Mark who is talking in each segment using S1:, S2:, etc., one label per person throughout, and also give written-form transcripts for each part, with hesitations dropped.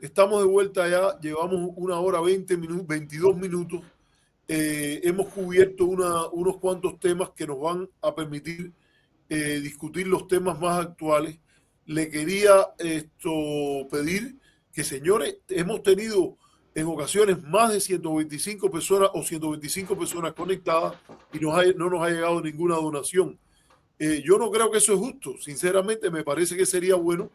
S1: estamos de vuelta ya, llevamos 1 hora 20 minutos, 22 minutos. Hemos cubierto unos cuantos temas que nos van a permitir discutir los temas más actuales. Le quería pedir que, señores, hemos tenido en ocasiones más de 125 personas o 125 personas conectadas y no nos ha llegado ninguna donación. Yo no creo que eso es justo. Sinceramente, me parece que sería bueno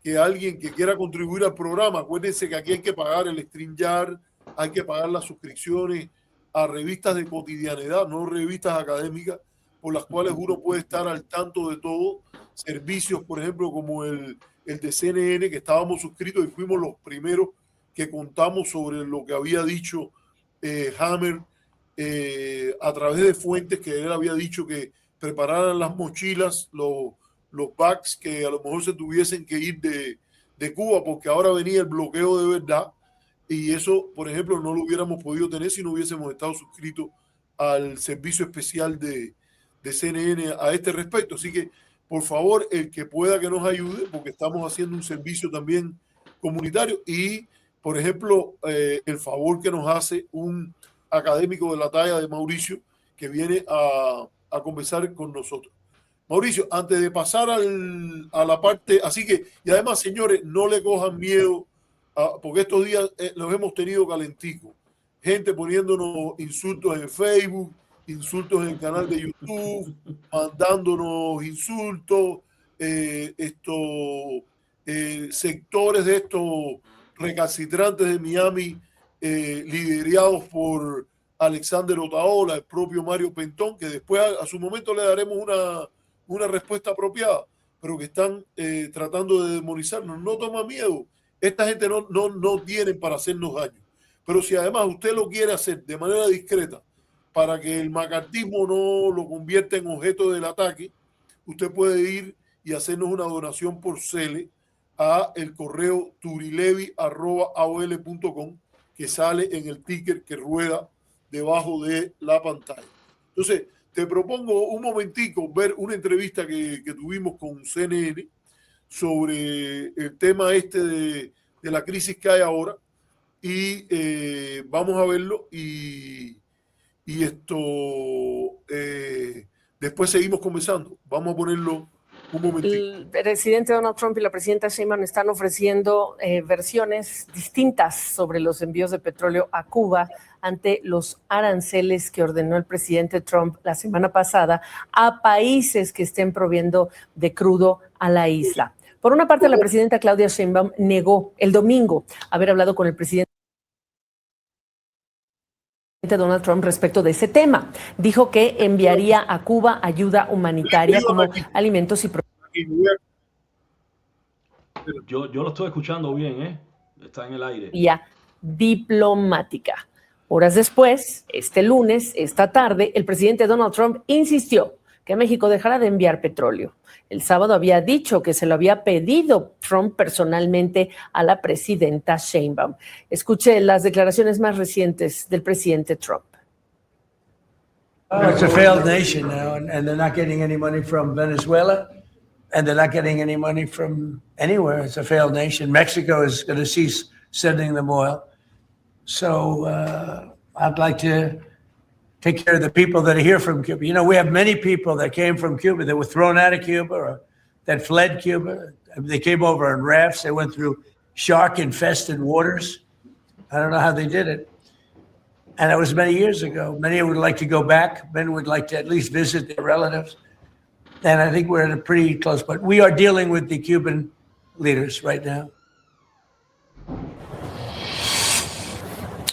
S1: que alguien que quiera contribuir al programa, acuérdense que aquí hay que pagar el StreamYard, hay que pagar las suscripciones a revistas de cotidianidad, no revistas académicas, por las cuales uno puede estar al tanto de todo. Servicios, por ejemplo, como el de CNN, que estábamos suscritos y fuimos los primeros que contamos sobre lo que había dicho Hammer a través de fuentes que él había dicho que prepararan las mochilas, los bags que a lo mejor se tuviesen que ir de Cuba, porque ahora venía el bloqueo de verdad, y eso, por ejemplo, no lo hubiéramos podido tener si no hubiésemos estado suscritos al servicio especial de CNN a este respecto. Así que, por favor, el que pueda que nos ayude, porque estamos haciendo un servicio también comunitario, y, por ejemplo, el favor que nos hace un académico de la talla de Mauricio, que viene a conversar con nosotros. Mauricio, antes de pasar a la parte, así que, y además, señores, no le cojan miedo, porque estos días los hemos tenido calenticos. Gente poniéndonos insultos en Facebook, insultos en el canal de YouTube, mandándonos insultos, sectores de estos recalcitrantes de Miami, liderados por Alexander Otaola, el propio Mario Pentón, que después a su momento le daremos una respuesta apropiada, pero que están tratando de demonizarnos. No toma miedo. Esta gente no tiene para hacernos daño. Pero si además usted lo quiere hacer de manera discreta para que el macartismo no lo convierta en objeto del ataque, usted puede ir y hacernos una donación por Cele a el correo turilevi@aol.com, que sale en el ticker que rueda debajo de la pantalla. Entonces, te propongo un momentico ver una entrevista que tuvimos con CNN sobre el tema de la crisis que hay ahora, y vamos a verlo y después seguimos conversando. Vamos a ponerlo un momentito.
S2: El presidente Donald Trump y la presidenta Sheinbaum están ofreciendo versiones distintas sobre los envíos de petróleo a Cuba ante los aranceles que ordenó el presidente Trump la semana pasada a países que estén proveyendo de crudo a la isla. Por una parte, la presidenta Claudia Sheinbaum negó el domingo haber hablado con el presidente Donald Trump respecto de ese tema. Dijo que enviaría a Cuba ayuda humanitaria como alimentos y
S3: Yo lo estoy escuchando bien, ¿eh? Está en el aire.
S2: Vía diplomática. Horas después, este lunes, esta tarde, el presidente Donald Trump insistió que México dejara de enviar petróleo. El sábado había dicho que se lo había pedido Trump personalmente a la presidenta Sheinbaum. Escuche las declaraciones más recientes del presidente Trump.
S4: It's a failed nation now, and they're not getting any money from Venezuela, and they're not getting any money from anywhere. It's a failed nation. Mexico is going to cease sending them oil. So I'd like to take care of the people that are here from Cuba. You know, we have many people that came from Cuba that were thrown out of Cuba or that fled Cuba. They came over on rafts. They went through shark-infested waters. I don't know how they did it. And that was many years ago. Many would like to go back. Many would like to at least visit their relatives. And I think we're at a pretty close point. We are dealing with the Cuban leaders right now.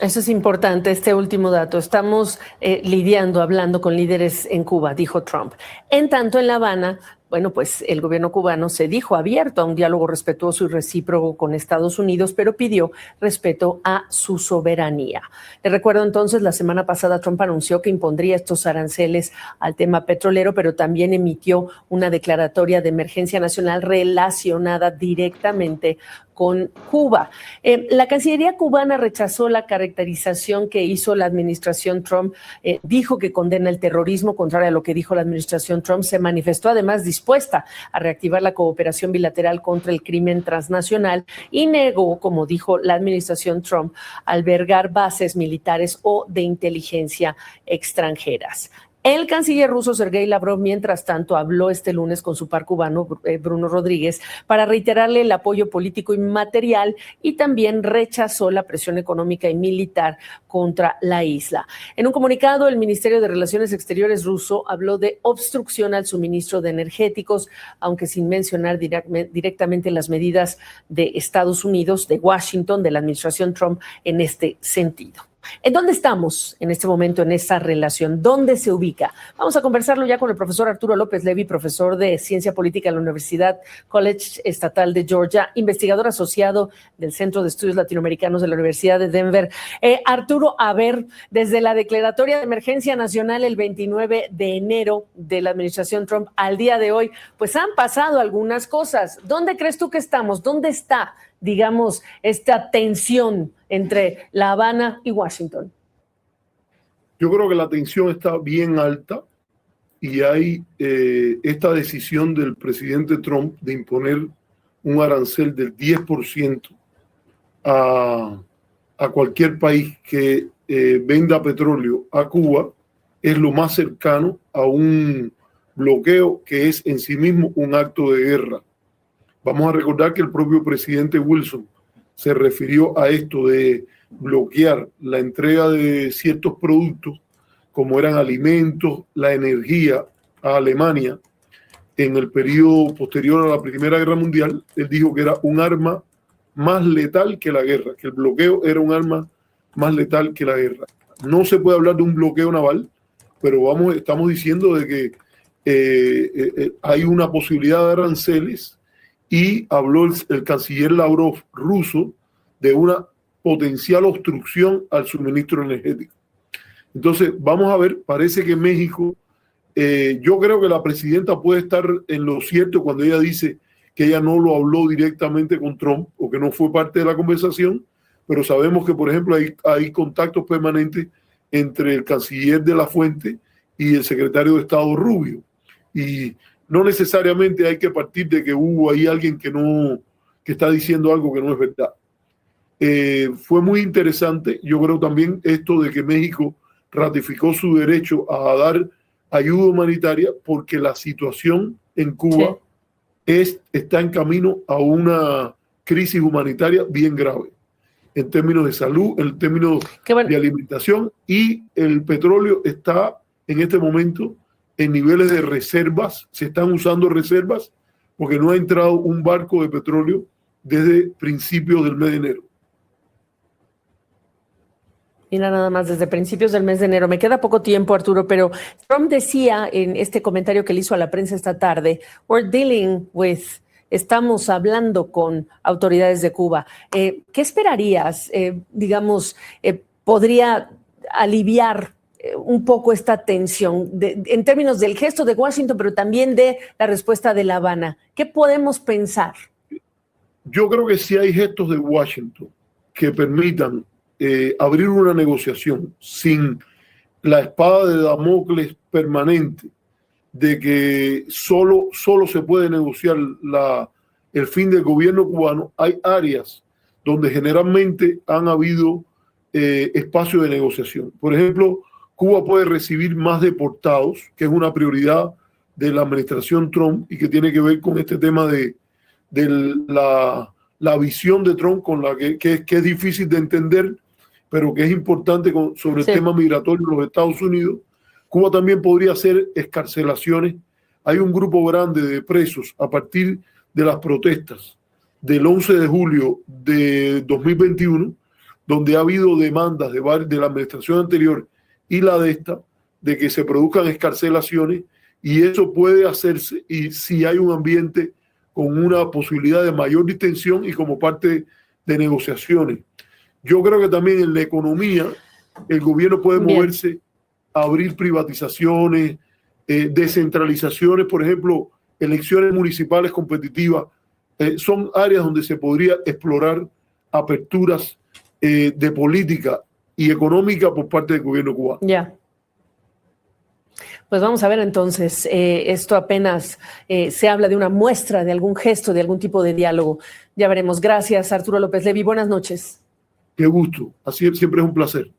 S2: Eso es importante, este último dato. Estamos hablando con líderes en Cuba, dijo Trump. En tanto, en La Habana, bueno, pues el gobierno cubano se dijo abierto a un diálogo respetuoso y recíproco con Estados Unidos, pero pidió respeto a su soberanía. Les recuerdo entonces, la semana pasada Trump anunció que impondría estos aranceles al tema petrolero, pero también emitió una declaratoria de emergencia nacional relacionada directamente con Cuba. La Cancillería cubana rechazó la caracterización que hizo la administración Trump, dijo que condena el terrorismo, contrario a lo que dijo la administración Trump. Se manifestó además dispuesta dispuesta a reactivar la cooperación bilateral contra el crimen transnacional y negó, como dijo la administración Trump, albergar bases militares o de inteligencia extranjeras. El canciller ruso Sergei Lavrov, mientras tanto, habló este lunes con su par cubano, Bruno Rodríguez, para reiterarle el apoyo político y material y también rechazó la presión económica y militar contra la isla. En un comunicado, el Ministerio de Relaciones Exteriores ruso habló de obstrucción al suministro de energéticos, aunque sin mencionar directamente las medidas de Estados Unidos, de Washington, de la administración Trump en este sentido. ¿En dónde estamos en este momento en esa relación? ¿Dónde se ubica? Vamos a conversarlo ya con el profesor Arturo López Levy, profesor de Ciencia Política en la Universidad College Estatal de Georgia, investigador asociado del Centro de Estudios Latinoamericanos de la Universidad de Denver. Arturo, a ver, desde la declaratoria de emergencia nacional el 29 de enero de la administración Trump al día de hoy, pues han pasado algunas cosas. ¿Dónde crees tú que estamos? ¿Dónde está, digamos, esta tensión entre La Habana y Washington?
S1: Yo creo que la tensión está bien alta y hay esta decisión del presidente Trump de imponer un arancel del 10% a cualquier país que venda petróleo a Cuba. Es lo más cercano a un bloqueo que es en sí mismo un acto de guerra. Vamos a recordar que el propio presidente Wilson se refirió a esto de bloquear la entrega de ciertos productos, como eran alimentos, la energía, a Alemania en el periodo posterior a la Primera Guerra Mundial. Él dijo que era un arma más letal que la guerra, que el bloqueo era un arma más letal que la guerra. No se puede hablar de un bloqueo naval, pero estamos diciendo de que hay una posibilidad de aranceles. Y habló el canciller Lavrov ruso de una potencial obstrucción al suministro energético. Entonces, vamos a ver, parece que México, yo creo que la presidenta puede estar en lo cierto cuando ella dice que ella no lo habló directamente con Trump o que no fue parte de la conversación, pero sabemos que, por ejemplo, hay contactos permanentes entre el canciller de la Fuente y el secretario de Estado Rubio. Y no necesariamente hay que partir de que hubo ahí alguien que está diciendo algo que no es verdad. Fue muy interesante, yo creo también esto de que México ratificó su derecho a dar ayuda humanitaria porque la situación en Cuba está en camino a una crisis humanitaria bien grave en términos de salud, en términos de alimentación, y el petróleo está en este momento en niveles de reservas. Se están usando reservas porque no ha entrado un barco de petróleo desde principios del mes de enero.
S2: Mira, nada más desde principios del mes de enero. Me queda poco tiempo, Arturo, pero Trump decía en este comentario que le hizo a la prensa esta tarde, estamos hablando con autoridades de Cuba. ¿Qué esperarías, podría aliviar un poco esta tensión en términos del gesto de Washington, pero también de la respuesta de La Habana? ¿Qué podemos pensar?
S1: Yo creo que sí hay gestos de Washington que permitan abrir una negociación sin la espada de Damocles permanente de que solo se puede negociar el fin del gobierno cubano. Hay áreas donde generalmente han habido espacios de negociación. Por ejemplo, Cuba puede recibir más deportados, que es una prioridad de la administración Trump y que tiene que ver con este tema de la visión de Trump, con la que es difícil de entender, pero que es importante sobre el tema migratorio en los Estados Unidos. Cuba también podría hacer excarcelaciones. Hay un grupo grande de presos a partir de las protestas del 11 de julio de 2021, donde ha habido demandas de la administración anterior y la de esta, de que se produzcan excarcelaciones, y eso puede hacerse y si hay un ambiente con una posibilidad de mayor distensión y como parte de negociaciones. Yo creo que también en la economía el gobierno puede moverse a abrir privatizaciones, descentralizaciones, por ejemplo, elecciones municipales competitivas. Son áreas donde se podría explorar aperturas de política y económica por parte del gobierno cubano.
S2: Pues vamos a ver entonces, esto apenas se habla de una muestra, de algún gesto, de algún tipo de diálogo. Ya veremos. Gracias, Arturo López Levy. Buenas noches.
S1: Qué gusto. Así siempre es un placer.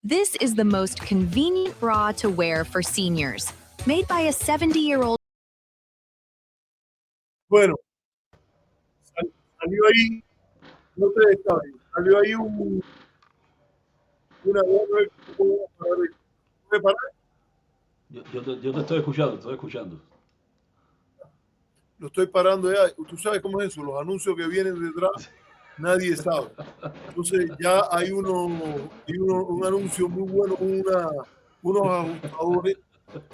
S5: This is the most convenient bra to wear for seniors. Made by a 70-year-old.
S1: Bueno, salió ahí, no te estaba ahí, salió ahí una ¿puede parar?
S3: Yo te estoy escuchando.
S1: Lo estoy parando ya. Tú sabes cómo es eso, los anuncios que vienen detrás, nadie sabe. Entonces ya hay un anuncio muy bueno, unos ajustadores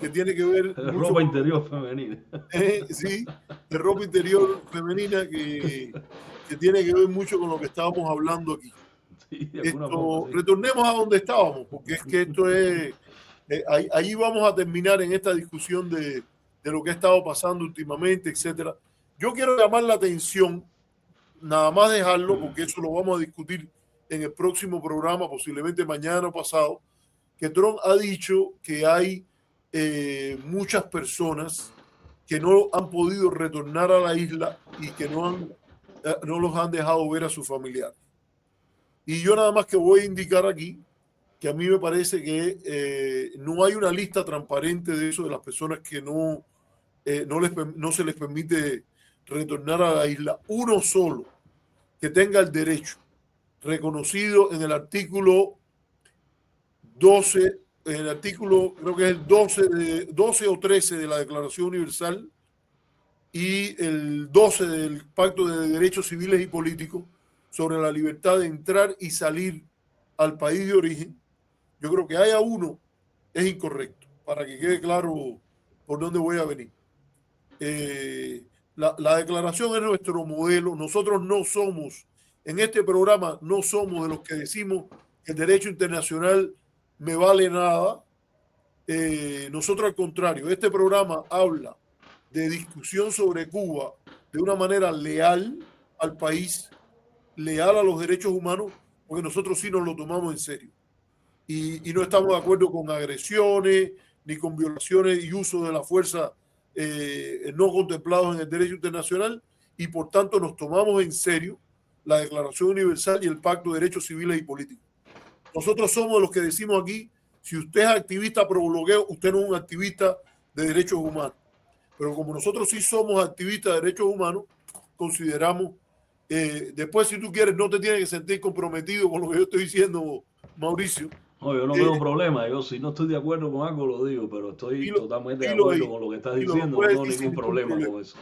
S1: que tiene que ver
S3: De
S1: mucho
S3: ropa interior femenina.
S1: Sí, de ropa interior femenina que tiene que ver mucho con lo que estábamos hablando aquí.
S3: Sí, de alguna forma, sí.
S1: Retornemos a donde estábamos, porque es que esto es, ahí vamos a terminar en esta discusión de lo que ha estado pasando últimamente, etcétera. Yo quiero llamar la atención, nada más dejarlo, porque eso lo vamos a discutir en el próximo programa, posiblemente mañana o pasado, que Trump ha dicho que hay muchas personas que no han podido retornar a la isla y que no los han dejado ver a sus familiares. Y yo nada más que voy a indicar aquí que a mí me parece que no hay una lista transparente de eso, de las personas que no se les permite retornar a la isla. Uno solo que tenga el derecho reconocido en el artículo 12, en el artículo, creo que es el 12 o 13 de la Declaración Universal y el 12 del Pacto de Derechos Civiles y Políticos sobre la libertad de entrar y salir al país de origen. Yo creo que haya uno es incorrecto, para que quede claro por dónde voy a venir. La declaración es nuestro modelo. Nosotros no somos, en este programa, no somos de los que decimos que el derecho internacional me vale nada. Nosotros al contrario, este programa habla de discusión sobre Cuba de una manera leal al país, leal a los derechos humanos, porque nosotros sí nos lo tomamos en serio. Y no estamos de acuerdo con agresiones, ni con violaciones y uso de la fuerza no contemplados en el derecho internacional, y por tanto nos tomamos en serio la Declaración Universal y el Pacto de Derechos Civiles y Políticos. Nosotros somos los que decimos aquí, si usted es activista pro bloqueo, usted no es un activista de derechos humanos. Pero como nosotros sí somos activistas de derechos humanos, consideramos, después si tú quieres no te tienes que sentir comprometido con lo que yo estoy diciendo, Mauricio.
S3: No, yo no veo problema. Yo si no estoy de acuerdo con algo lo digo, pero estoy totalmente de acuerdo con lo que estás diciendo. No tengo ningún problema con eso.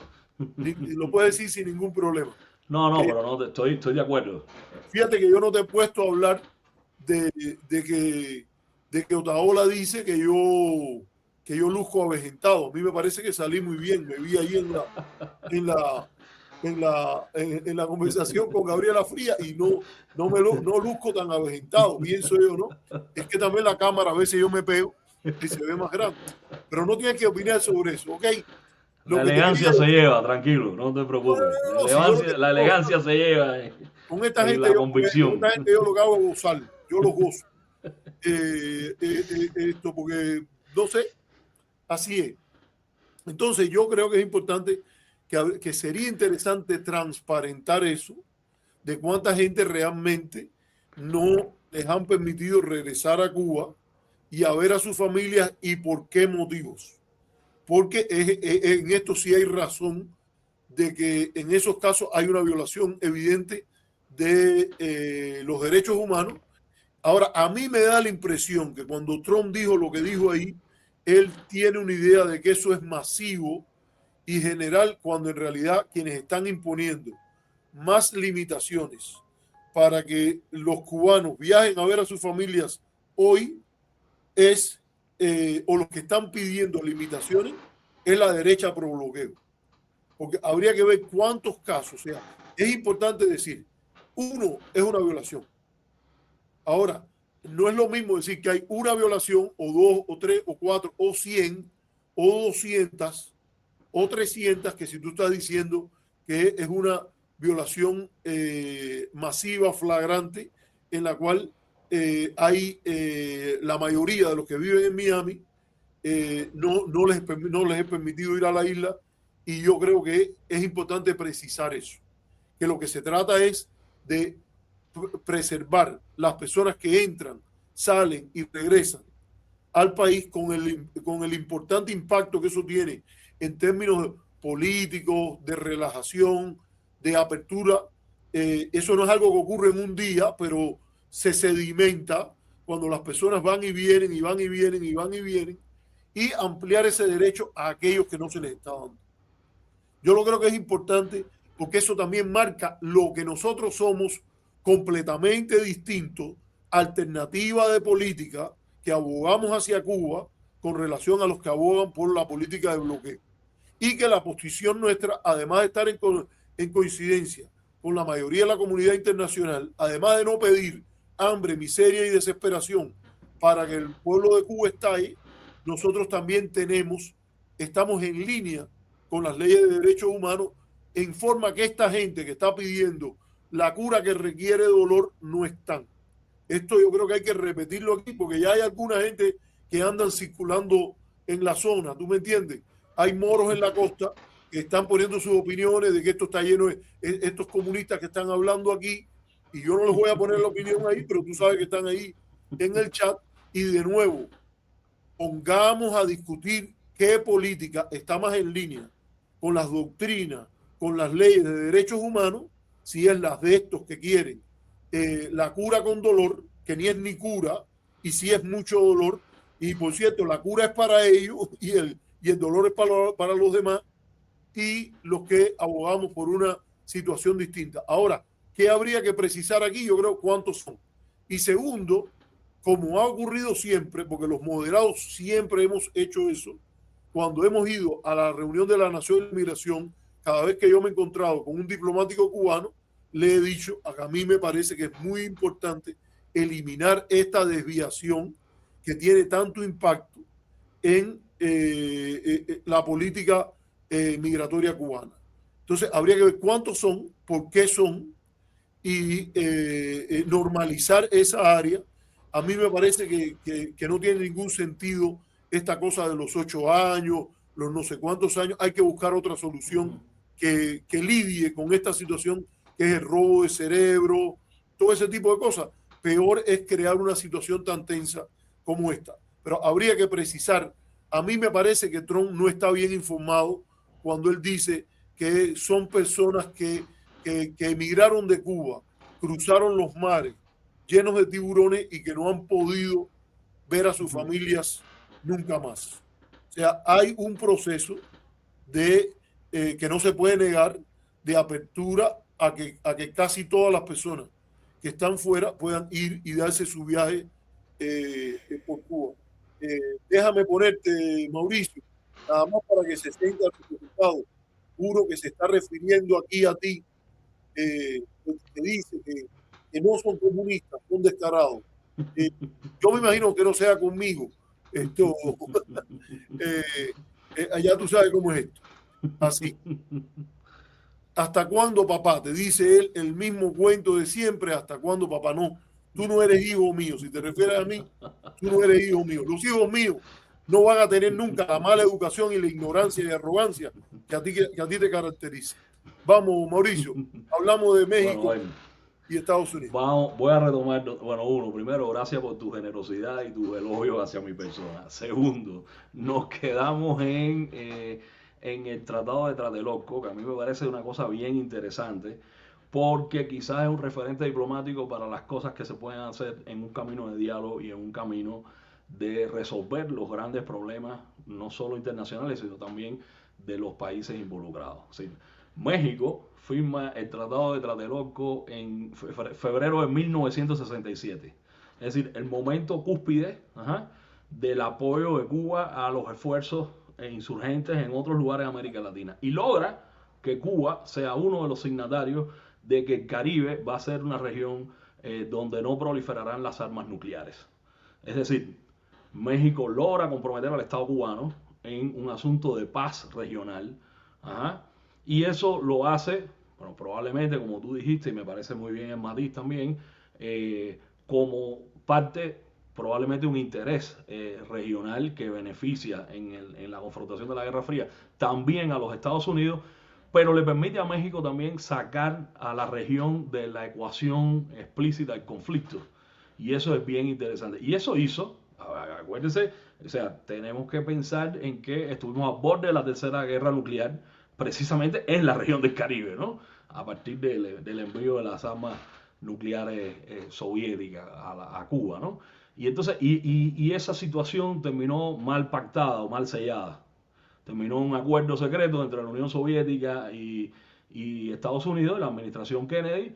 S1: Lo puedes decir sin ningún problema.
S3: No, pero no estoy de acuerdo.
S1: Fíjate que yo no te he puesto a hablar de que Otaola dice que yo luzco avejentado. A mí me parece que salí muy bien. Me vi ahí en la conversación con Gabriela Fría y no luzco tan avejentado, pienso yo, ¿no? Es que también la cámara a veces yo me pego y se ve más grande. Pero no tienes que opinar sobre eso, ¿ok?
S3: La elegancia se lleva, tranquilo, no te preocupes. La elegancia se lleva
S1: con esta gente,
S3: la convicción.
S1: Con esta gente yo lo que hago es gozar, yo lo gozo. Esto porque, no sé, así es. Entonces yo creo que es importante que sería interesante transparentar eso, de cuánta gente realmente no les han permitido regresar a Cuba y a ver a sus familias y por qué motivos. Porque en esto sí hay razón de que en esos casos hay una violación evidente de los derechos humanos. Ahora, a mí me da la impresión que cuando Trump dijo lo que dijo ahí, él tiene una idea de que eso es masivo y general, cuando en realidad quienes están imponiendo más limitaciones para que los cubanos viajen a ver a sus familias hoy o los que están pidiendo limitaciones es la derecha pro bloqueo. Porque habría que ver cuántos casos. O sea, es importante decir, uno es una violación. Ahora, no es lo mismo decir que hay una violación, o dos, o tres, o cuatro, o 100, o 200, o 300, que si tú estás diciendo que es una violación masiva, flagrante, en la cual hay la mayoría de los que viven en Miami no les he permitido ir a la isla, y yo creo que es importante precisar eso, que lo que se trata es de preservar las personas que entran, salen y regresan al país con el importante impacto que eso tiene en términos políticos, de relajación, de apertura. Eso no es algo que ocurre en un día, pero se sedimenta cuando las personas van y vienen y van y vienen y van y vienen, y ampliar ese derecho a aquellos que no se les está dando. Yo lo creo que es importante porque eso también marca lo que nosotros somos, completamente distintos, alternativa de política que abogamos hacia Cuba con relación a los que abogan por la política de bloqueo. Y que la posición nuestra, además de estar en coincidencia con la mayoría de la comunidad internacional, además de no pedir hambre, miseria y desesperación para que el pueblo de Cuba estalle, nosotros también estamos en línea con las leyes de derechos humanos, en forma que esta gente que está pidiendo la cura que requiere dolor no están. Esto yo creo que hay que repetirlo aquí, porque ya hay alguna gente que andan circulando en la zona, ¿tú me entiendes? Hay moros en la costa que están poniendo sus opiniones de que esto está lleno de estos comunistas que están hablando aquí, y yo no les voy a poner la opinión ahí, pero tú sabes que están ahí en el chat. Y de nuevo, pongamos a discutir qué política está más en línea con las doctrinas, con las leyes de derechos humanos, si es las de estos que quieren la cura con dolor, que ni es ni cura, y si es mucho dolor, y por cierto, la cura es para ellos y el dolor es para los demás, y los que abogamos por una situación distinta. Ahora, ¿qué habría que precisar aquí? Yo creo cuántos son. Y segundo, como ha ocurrido siempre, porque los moderados siempre hemos hecho eso, cuando hemos ido a la reunión de la Nación de Migración, cada vez que yo me he encontrado con un diplomático cubano, le he dicho, a mí me parece que es muy importante eliminar esta desviación que tiene tanto impacto en la política migratoria cubana. Entonces, habría que ver cuántos son, por qué son, y normalizar esa área. A mí me parece que no tiene ningún sentido esta cosa de los 8 años, los no sé cuántos años. Hay que buscar otra solución que lidie con esta situación, que es el robo de cerebro, todo ese tipo de cosas. Peor es crear una situación tan tensa como esta. Pero habría que precisar, a mí me parece que Trump no está bien informado cuando él dice que son personas que emigraron de Cuba, cruzaron los mares llenos de tiburones y que no han podido ver a sus familias nunca más. O sea, hay un proceso que no se puede negar, de apertura a que casi todas las personas que están fuera puedan ir y darse su viaje por Cuba. Déjame ponerte, Mauricio, nada más para que se sienta representado. Juro que se está refiriendo aquí a ti, que dice que no son comunistas, son descarados. Yo me imagino que no sea conmigo. Esto, allá tú sabes cómo es esto. Así. ¿Hasta cuándo, papá? Te dice él el mismo cuento de siempre. ¿Hasta cuándo, papá? No, tú no eres hijo mío. Si te refieres a mí, tú no eres hijo mío. Los hijos míos no van a tener nunca la mala educación y la ignorancia y arrogancia que a ti te caracteriza. Vamos, Mauricio, hablamos de México y Estados Unidos.
S3: Voy a retomar, primero, gracias por tu generosidad y tu elogio hacia mi persona. Segundo, nos quedamos en el Tratado de Tlatelolco, que a mí me parece una cosa bien interesante, porque quizás es un referente diplomático para las cosas que se pueden hacer en un camino de diálogo y en un camino de resolver los grandes problemas, no solo internacionales, sino también de los países involucrados. ¿Sí? México firma el Tratado de Tlatelolco en febrero de 1967. Es decir, el momento cúspide del apoyo de Cuba a los esfuerzos insurgentes en otros lugares de América Latina. Y logra que Cuba sea uno de los signatarios de que el Caribe va a ser una región donde no proliferarán las armas nucleares. Es decir, México logra comprometer al Estado cubano en un asunto de paz regional. Y eso lo hace, bueno, probablemente, como tú dijiste, y me parece muy bien el matiz también, como parte probablemente un interés regional que beneficia en la confrontación de la Guerra Fría también a los Estados Unidos, pero le permite a México también sacar a la región de la ecuación explícita del conflicto. Y eso es bien interesante. Y eso hizo, acuérdense, o sea, tenemos que pensar en que estuvimos a borde de la tercera guerra nuclear, precisamente en la región del Caribe, ¿no? A partir del envío de las armas nucleares soviéticas a Cuba, ¿no? Y entonces, y esa situación terminó mal pactada o mal sellada. Terminó un acuerdo secreto entre la Unión Soviética y Estados Unidos, la administración Kennedy,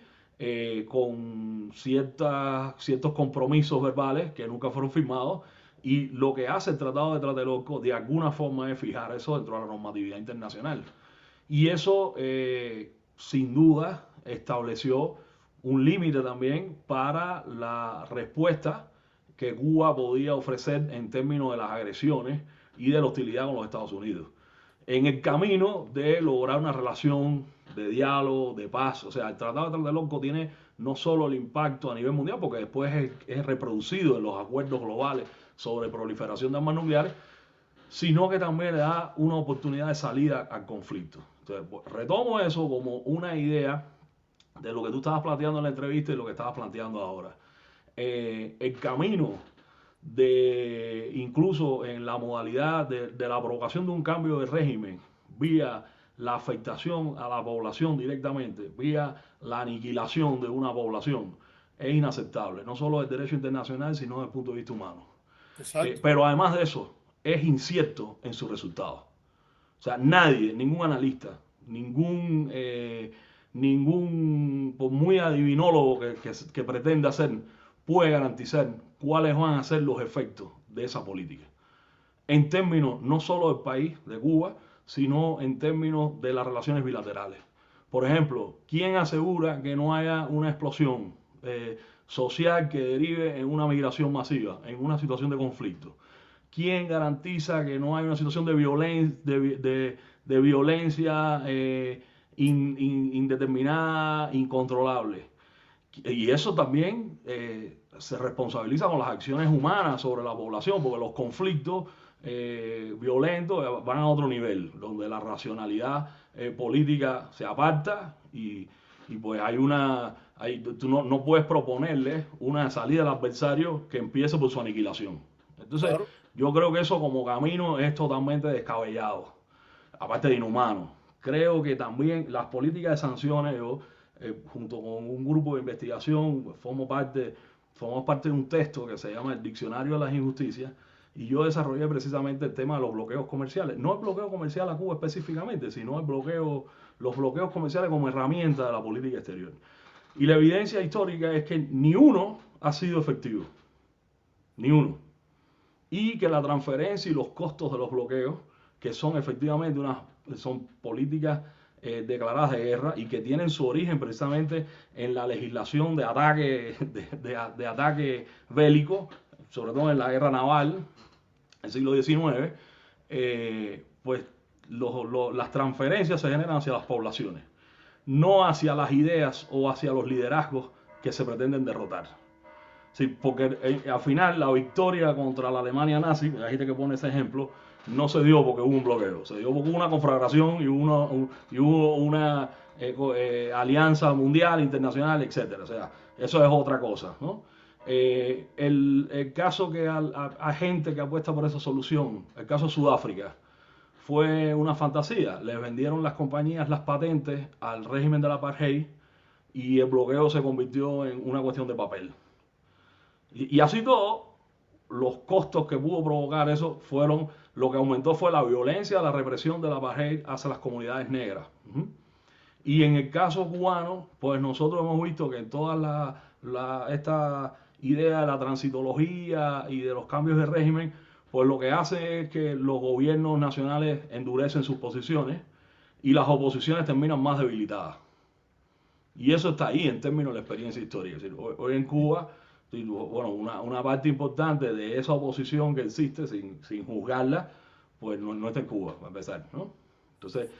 S3: con ciertos compromisos verbales que nunca fueron firmados. Y lo que hace el Tratado de Tlatelolco de alguna forma es fijar eso dentro de la normatividad internacional. Y eso, sin duda, estableció un límite también para la respuesta que Cuba podía ofrecer en términos de las agresiones y de la hostilidad con los Estados Unidos. En el camino de lograr una relación de diálogo, de paz. O sea, el Tratado de Tlatelolco tiene no solo el impacto a nivel mundial, porque después es reproducido en los acuerdos globales sobre proliferación de armas nucleares, sino que también le da una oportunidad de salida al conflicto. Entonces, pues, retomo eso como una idea de lo que tú estabas planteando en la entrevista y lo que estabas planteando ahora. El camino de, incluso en la modalidad de la provocación de un cambio de régimen vía la afectación a la población directamente, vía la aniquilación de una población, es inaceptable, no solo del derecho internacional, sino desde el punto de vista humano. Pero además de eso, es incierto en su resultado. O sea, nadie, ningún analista, ningún por muy adivinólogo que pretenda ser, puede garantizar cuáles van a ser los efectos de esa política. En términos no solo del país, de Cuba, sino en términos de las relaciones bilaterales. Por ejemplo, ¿quién asegura que no haya una explosión social que derive en una migración masiva, en una situación de conflicto? ¿Quién garantiza que no haya una situación de violencia indeterminada, incontrolable? Y eso también se responsabiliza con las acciones humanas sobre la población, porque los conflictos violentos van a otro nivel, donde la racionalidad política se aparta y pues tú no puedes proponerle una salida al adversario que empiece por su aniquilación. Entonces, claro, yo creo que eso como camino es totalmente descabellado, aparte de inhumano. Creo que también las políticas de sanciones, yo junto con un grupo de investigación formamos parte de un texto que se llama el Diccionario de las Injusticias, y yo desarrollé precisamente el tema de los bloqueos comerciales. No el bloqueo comercial a Cuba específicamente, sino los bloqueos comerciales como herramienta de la política exterior. Y la evidencia histórica es que ni uno ha sido efectivo. Ni uno. Y que la transferencia y los costos de los bloqueos, que son efectivamente son políticas declaradas de guerra y que tienen su origen precisamente en la legislación de ataque bélico, sobre todo en la guerra naval del siglo XIX, pues las transferencias se generan hacia las poblaciones, no hacia las ideas o hacia los liderazgos que se pretenden derrotar. Sí, porque al final la victoria contra la Alemania nazi, la gente que pone ese ejemplo, no se dio porque hubo un bloqueo, se dio porque hubo una conflagración y hubo una alianza mundial, internacional, etcétera. O sea, eso es otra cosa, ¿no? El caso que a gente que apuesta por esa solución, el caso de Sudáfrica, fue una fantasía. Les vendieron las compañías las patentes al régimen del apartheid y el bloqueo se convirtió en una cuestión de papel. Y así todo, los costos que pudo provocar eso lo que aumentó fue la violencia, la represión del apartheid hacia las comunidades negras. Y en el caso cubano, pues nosotros hemos visto que en toda esta idea de la transitología y de los cambios de régimen, pues lo que hace es que los gobiernos nacionales endurecen sus posiciones y las oposiciones terminan más debilitadas. Y eso está ahí en términos de la experiencia histórica. Es decir, hoy en Cuba, bueno, una parte importante de esa oposición que existe, sin juzgarla, pues no está en Cuba, para empezar, ¿no? Entonces,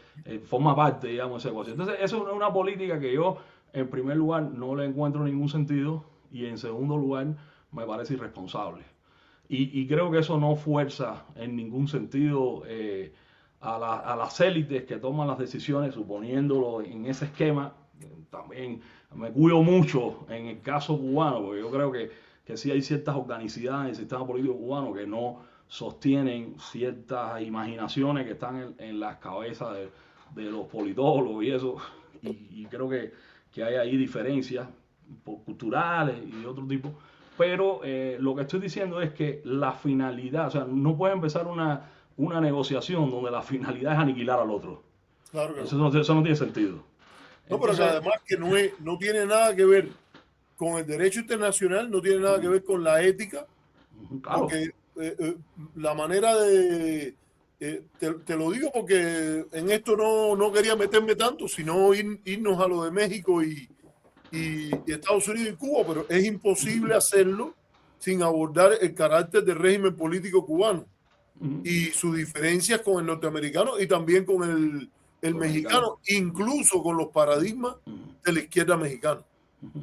S3: forma parte, digamos, de esa ecuación. Entonces, eso es una política que yo, en primer lugar, no le encuentro ningún sentido, y en segundo lugar, me parece irresponsable. Y creo que eso no fuerza en ningún sentido a las élites que toman las decisiones, suponiéndolo en ese esquema. También me cuido mucho en el caso cubano, porque yo creo que sí hay ciertas organicidades en el sistema político cubano que no sostienen ciertas imaginaciones que están en las cabezas de los politólogos y eso. Y creo que hay ahí diferencias culturales y de otro tipo. Pero lo que estoy diciendo es que la finalidad, o sea, no puede empezar una negociación donde la finalidad es aniquilar al otro.
S1: Claro que
S3: Eso no tiene sentido.
S1: no, pero que además que no tiene nada que ver con el derecho internacional, no tiene nada que ver con la ética,
S3: Claro.
S1: porque la manera de... te lo digo porque en esto no quería meterme tanto, sino irnos a lo de México y Estados Unidos y Cuba, pero es imposible hacerlo sin abordar el carácter del régimen político cubano y sus diferencias con el norteamericano y también con el mexicano, incluso con los paradigmas de la izquierda mexicana,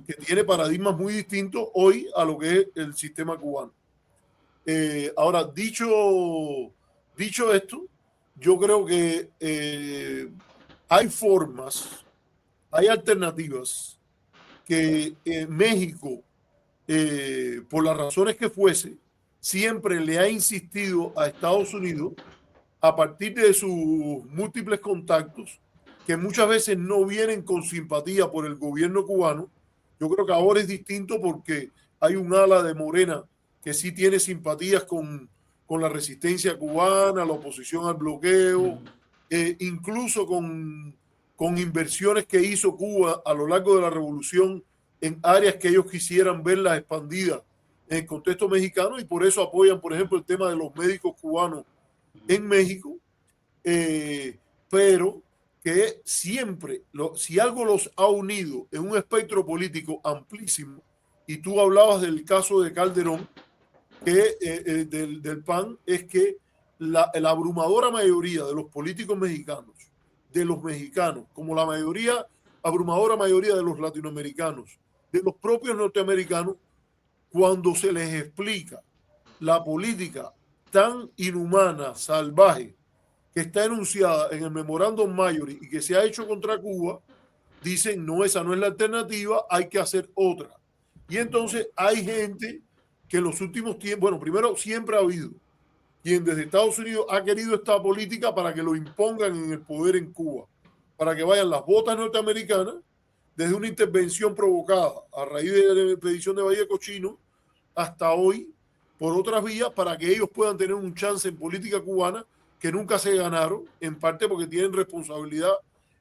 S1: que tiene paradigmas muy distintos hoy a lo que es el sistema cubano. Ahora, dicho esto, yo creo que hay formas, hay alternativas que México, por las razones que fuese, siempre le ha insistido a Estados Unidos a partir de sus múltiples contactos, que muchas veces no vienen con simpatía por el gobierno cubano. Yo creo que ahora es distinto porque hay un ala de Morena que sí tiene simpatías con la resistencia cubana, la oposición al bloqueo, incluso con inversiones que hizo Cuba a lo largo de la revolución en áreas que ellos quisieran verlas expandidas en el contexto mexicano, y por eso apoyan, por ejemplo, el tema de los médicos cubanos en México, pero que siempre, si algo los ha unido en un espectro político amplísimo, y tú hablabas del caso de Calderón, que del PAN, es que la abrumadora mayoría de los políticos mexicanos, de los mexicanos, como la abrumadora mayoría de los latinoamericanos, de los propios norteamericanos, cuando se les explica la política tan inhumana, salvaje, que está enunciada en el Memorándum Majory y que se ha hecho contra Cuba, dicen, no, esa no es la alternativa, hay que hacer otra. Y entonces hay gente que en los últimos tiempos, bueno, primero siempre ha habido quien desde Estados Unidos ha querido esta política para que lo impongan en el poder en Cuba, para que vayan las botas norteamericanas desde una intervención provocada a raíz de la expedición de Valle Cochino hasta hoy por otras vías, para que ellos puedan tener un chance en política cubana que nunca se ganaron, en parte porque tienen responsabilidad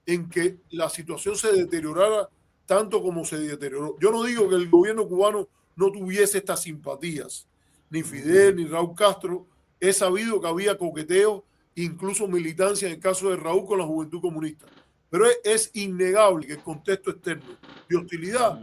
S1: en que la situación se deteriorara tanto como se deterioró. Yo no digo que el gobierno cubano no tuviese estas simpatías, ni Fidel, ni Raúl Castro. He sabido que había coqueteo, incluso militancia en el caso de Raúl con la Juventud Comunista. Pero es innegable que el contexto externo de hostilidad,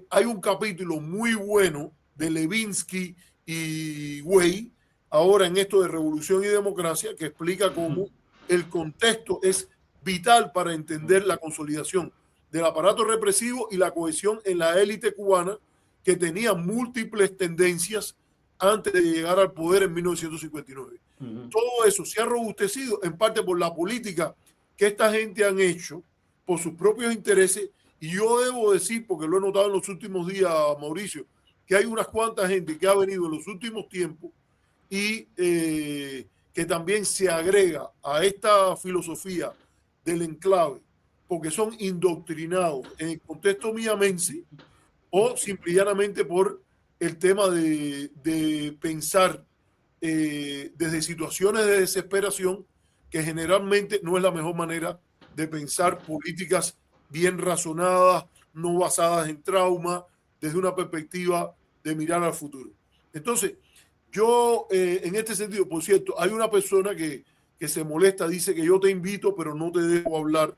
S1: hay un capítulo muy bueno de Levinsky y Güey, ahora en esto de Revolución y Democracia, que explica cómo el contexto es vital para entender la consolidación del aparato represivo y la cohesión en la élite cubana, que tenía múltiples tendencias antes de llegar al poder en 1959. Todo eso se ha robustecido en parte por la política que esta gente han hecho por sus propios intereses, y yo debo decir, porque lo he notado en los últimos días, Mauricio, que hay unas cuantas gente que ha venido en los últimos tiempos y que también se agrega a esta filosofía del enclave, porque son indoctrinados en el contexto miamense o simplemente por el tema de pensar desde situaciones de desesperación, que generalmente no es la mejor manera de pensar políticas bien razonadas, no basadas en trauma, desde una perspectiva de mirar al futuro. Entonces, yo en este sentido, por cierto, hay una persona que se molesta, dice que yo te invito, pero no te dejo hablar.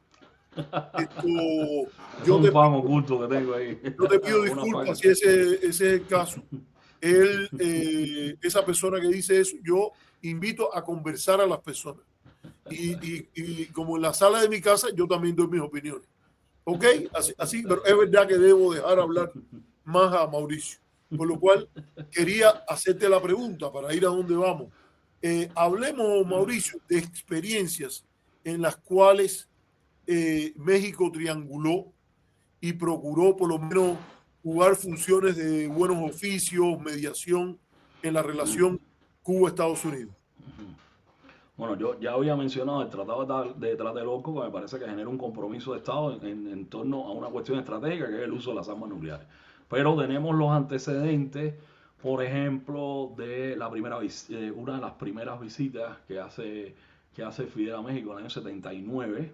S3: Es un pan oculto que tengo ahí.
S1: Yo te pido disculpas si ese es el caso. Esa persona que dice eso, yo invito a conversar a las personas. Y como en la sala de mi casa, yo también doy mis opiniones. ¿Ok? Así, pero es verdad que debo dejar hablar más a Mauricio. Por lo cual quería hacerte la pregunta para ir a dónde vamos. Hablemos, Mauricio, de experiencias en las cuales México trianguló y procuró por lo menos jugar funciones de buenos oficios, mediación en la relación Cuba-Estados Unidos.
S3: Bueno, yo ya había mencionado el Tratado de Tlatelolco, que me parece que genera un compromiso de Estado en torno a una cuestión estratégica, que es el uso de las armas nucleares. Pero tenemos los antecedentes, por ejemplo, de una de las primeras visitas que hace Fidel a México en el año 79.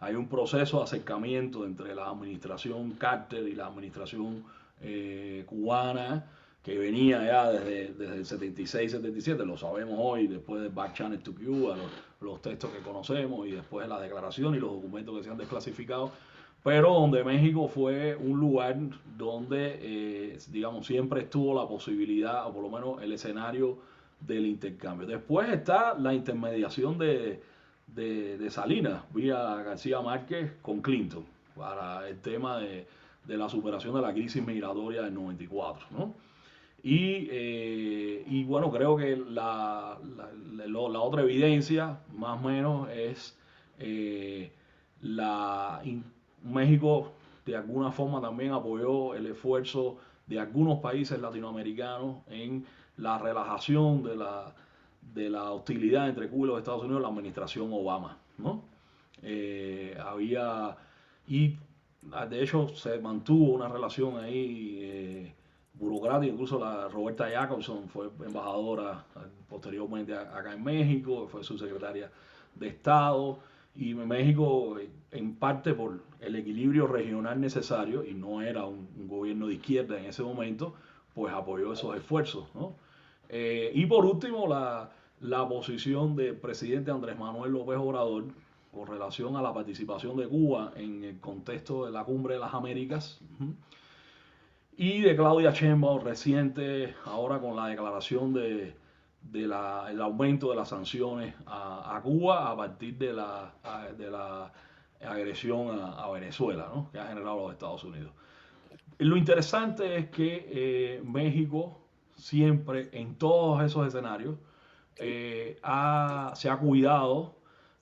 S3: Hay un proceso de acercamiento entre la administración Carter y la administración cubana, que venía ya desde el 76-77, lo sabemos hoy, después del Back Channel to Cuba, los textos que conocemos y después de la declaración y los documentos que se han desclasificado, pero donde México fue un lugar donde, digamos, siempre estuvo la posibilidad, o por lo menos el escenario del intercambio. Después está la intermediación de Salinas, vía García Márquez con Clinton, para el tema de la superación de la crisis migratoria del 94, ¿no? Y bueno, creo que la otra evidencia, más o menos, es México de alguna forma también apoyó el esfuerzo de algunos países latinoamericanos en la relajación de la hostilidad entre Cuba y los Estados Unidos en la administración Obama, ¿no? Y de hecho se mantuvo una relación ahí burocrática, incluso la Roberta Jacobson fue embajadora posteriormente acá en México, fue subsecretaria de Estado, y México, en parte por el equilibrio regional necesario, y no era un gobierno de izquierda en ese momento, pues apoyó esos esfuerzos, ¿no? Y por último, la posición del presidente Andrés Manuel López Obrador con relación a la participación de Cuba en el contexto de la Cumbre de las Américas, y de Claudia Sheinbaum reciente, ahora con la declaración del aumento de las sanciones a Cuba a partir de la agresión a Venezuela, ¿no?, que ha generado los Estados Unidos. Lo interesante es que México siempre, en todos esos escenarios, se ha cuidado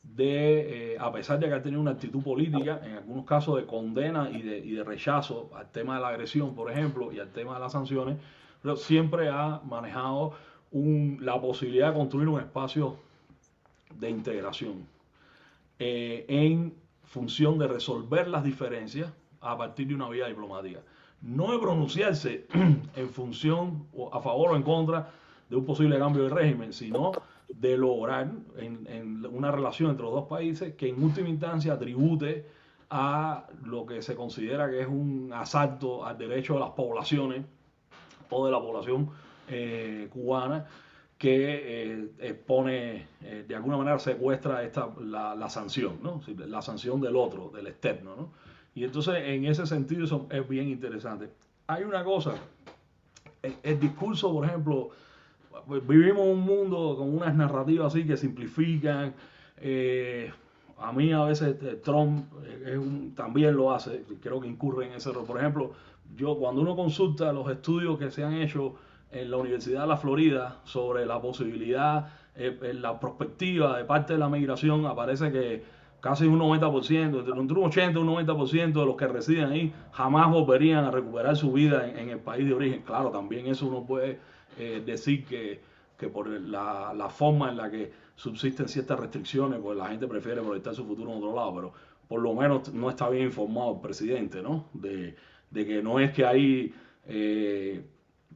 S3: de, a pesar de que ha tenido una actitud política, en algunos casos de condena y de rechazo al tema de la agresión, por ejemplo, y al tema de las sanciones, pero siempre ha manejado la posibilidad de construir un espacio de integración en función de resolver las diferencias a partir de una vía diplomática. No de pronunciarse en función o a favor o en contra de un posible cambio de régimen, sino de lograr en una relación entre los dos países que en última instancia tribute a lo que se considera que es un asalto al derecho de las poblaciones o de la población cubana, que pone, de alguna manera secuestra la sanción, ¿no? La sanción del otro, del externo, ¿no? Y entonces en ese sentido eso es bien interesante. Hay una cosa, el discurso, por ejemplo, vivimos un mundo con unas narrativas así que simplifican. A mí a veces Trump también lo hace, creo que incurre en ese error. Por ejemplo, cuando uno consulta los estudios que se han hecho en la Universidad de la Florida sobre la posibilidad, la perspectiva de parte de la migración, aparece que casi un 90%, entre un 80 y un 90% de los que residen ahí jamás volverían a recuperar su vida en el país de origen. Claro, también eso uno puede decir que por la forma en la que subsisten ciertas restricciones, pues la gente prefiere proyectar su futuro en otro lado, pero por lo menos no está bien informado el presidente, ¿no? De que no es que hay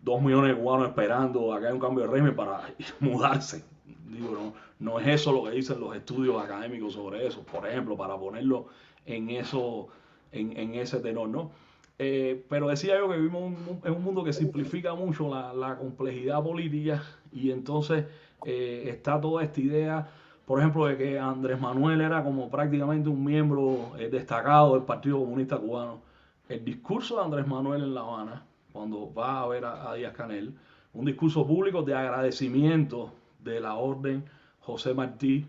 S3: 2 millones de cubanos esperando a que haya un cambio de régimen para mudarse. Digo, no es eso lo que dicen los estudios académicos sobre eso, por ejemplo, para ponerlo en ese tenor, ¿no? Pero decía yo que vivimos en un mundo que simplifica mucho la complejidad política, y entonces está toda esta idea, por ejemplo, de que Andrés Manuel era como prácticamente un miembro destacado del Partido Comunista Cubano. El discurso de Andrés Manuel en La Habana, cuando va a ver a Díaz-Canel, un discurso público de agradecimiento de la orden José Martí,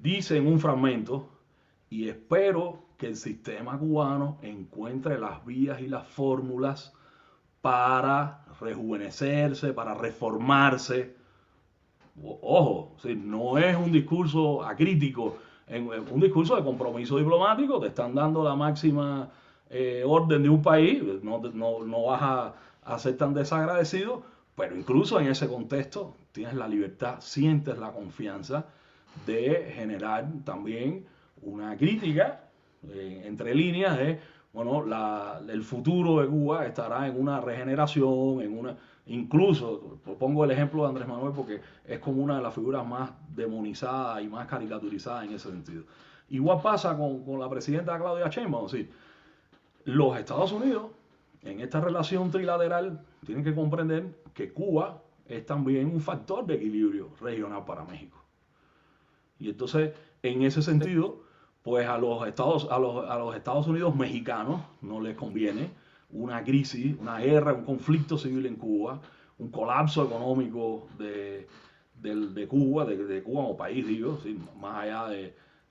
S3: dice en un fragmento: y espero que el sistema cubano encuentre las vías y las fórmulas para rejuvenecerse, para reformarse. Ojo, ¿sí? No es un discurso acrítico, es un discurso de compromiso diplomático. Te están dando la máxima orden de un país, no vas a ser tan desagradecido, pero incluso en ese contexto tienes la libertad, sientes la confianza de generar también una crítica entre líneas de, bueno, el futuro de Cuba estará en una regeneración, incluso, pongo el ejemplo de Andrés Manuel porque es como una de las figuras más demonizadas y más caricaturizadas en ese sentido. Igual pasa con la presidenta Claudia Sheinbaum, es decir, los Estados Unidos en esta relación trilateral tienen que comprender que Cuba es también un factor de equilibrio regional para México. Y entonces, en ese sentido, pues a los Estados Unidos mexicanos no les conviene una crisis, una guerra, un conflicto civil en Cuba, un colapso económico de Cuba, de Cuba como país, digo, ¿sí? Más allá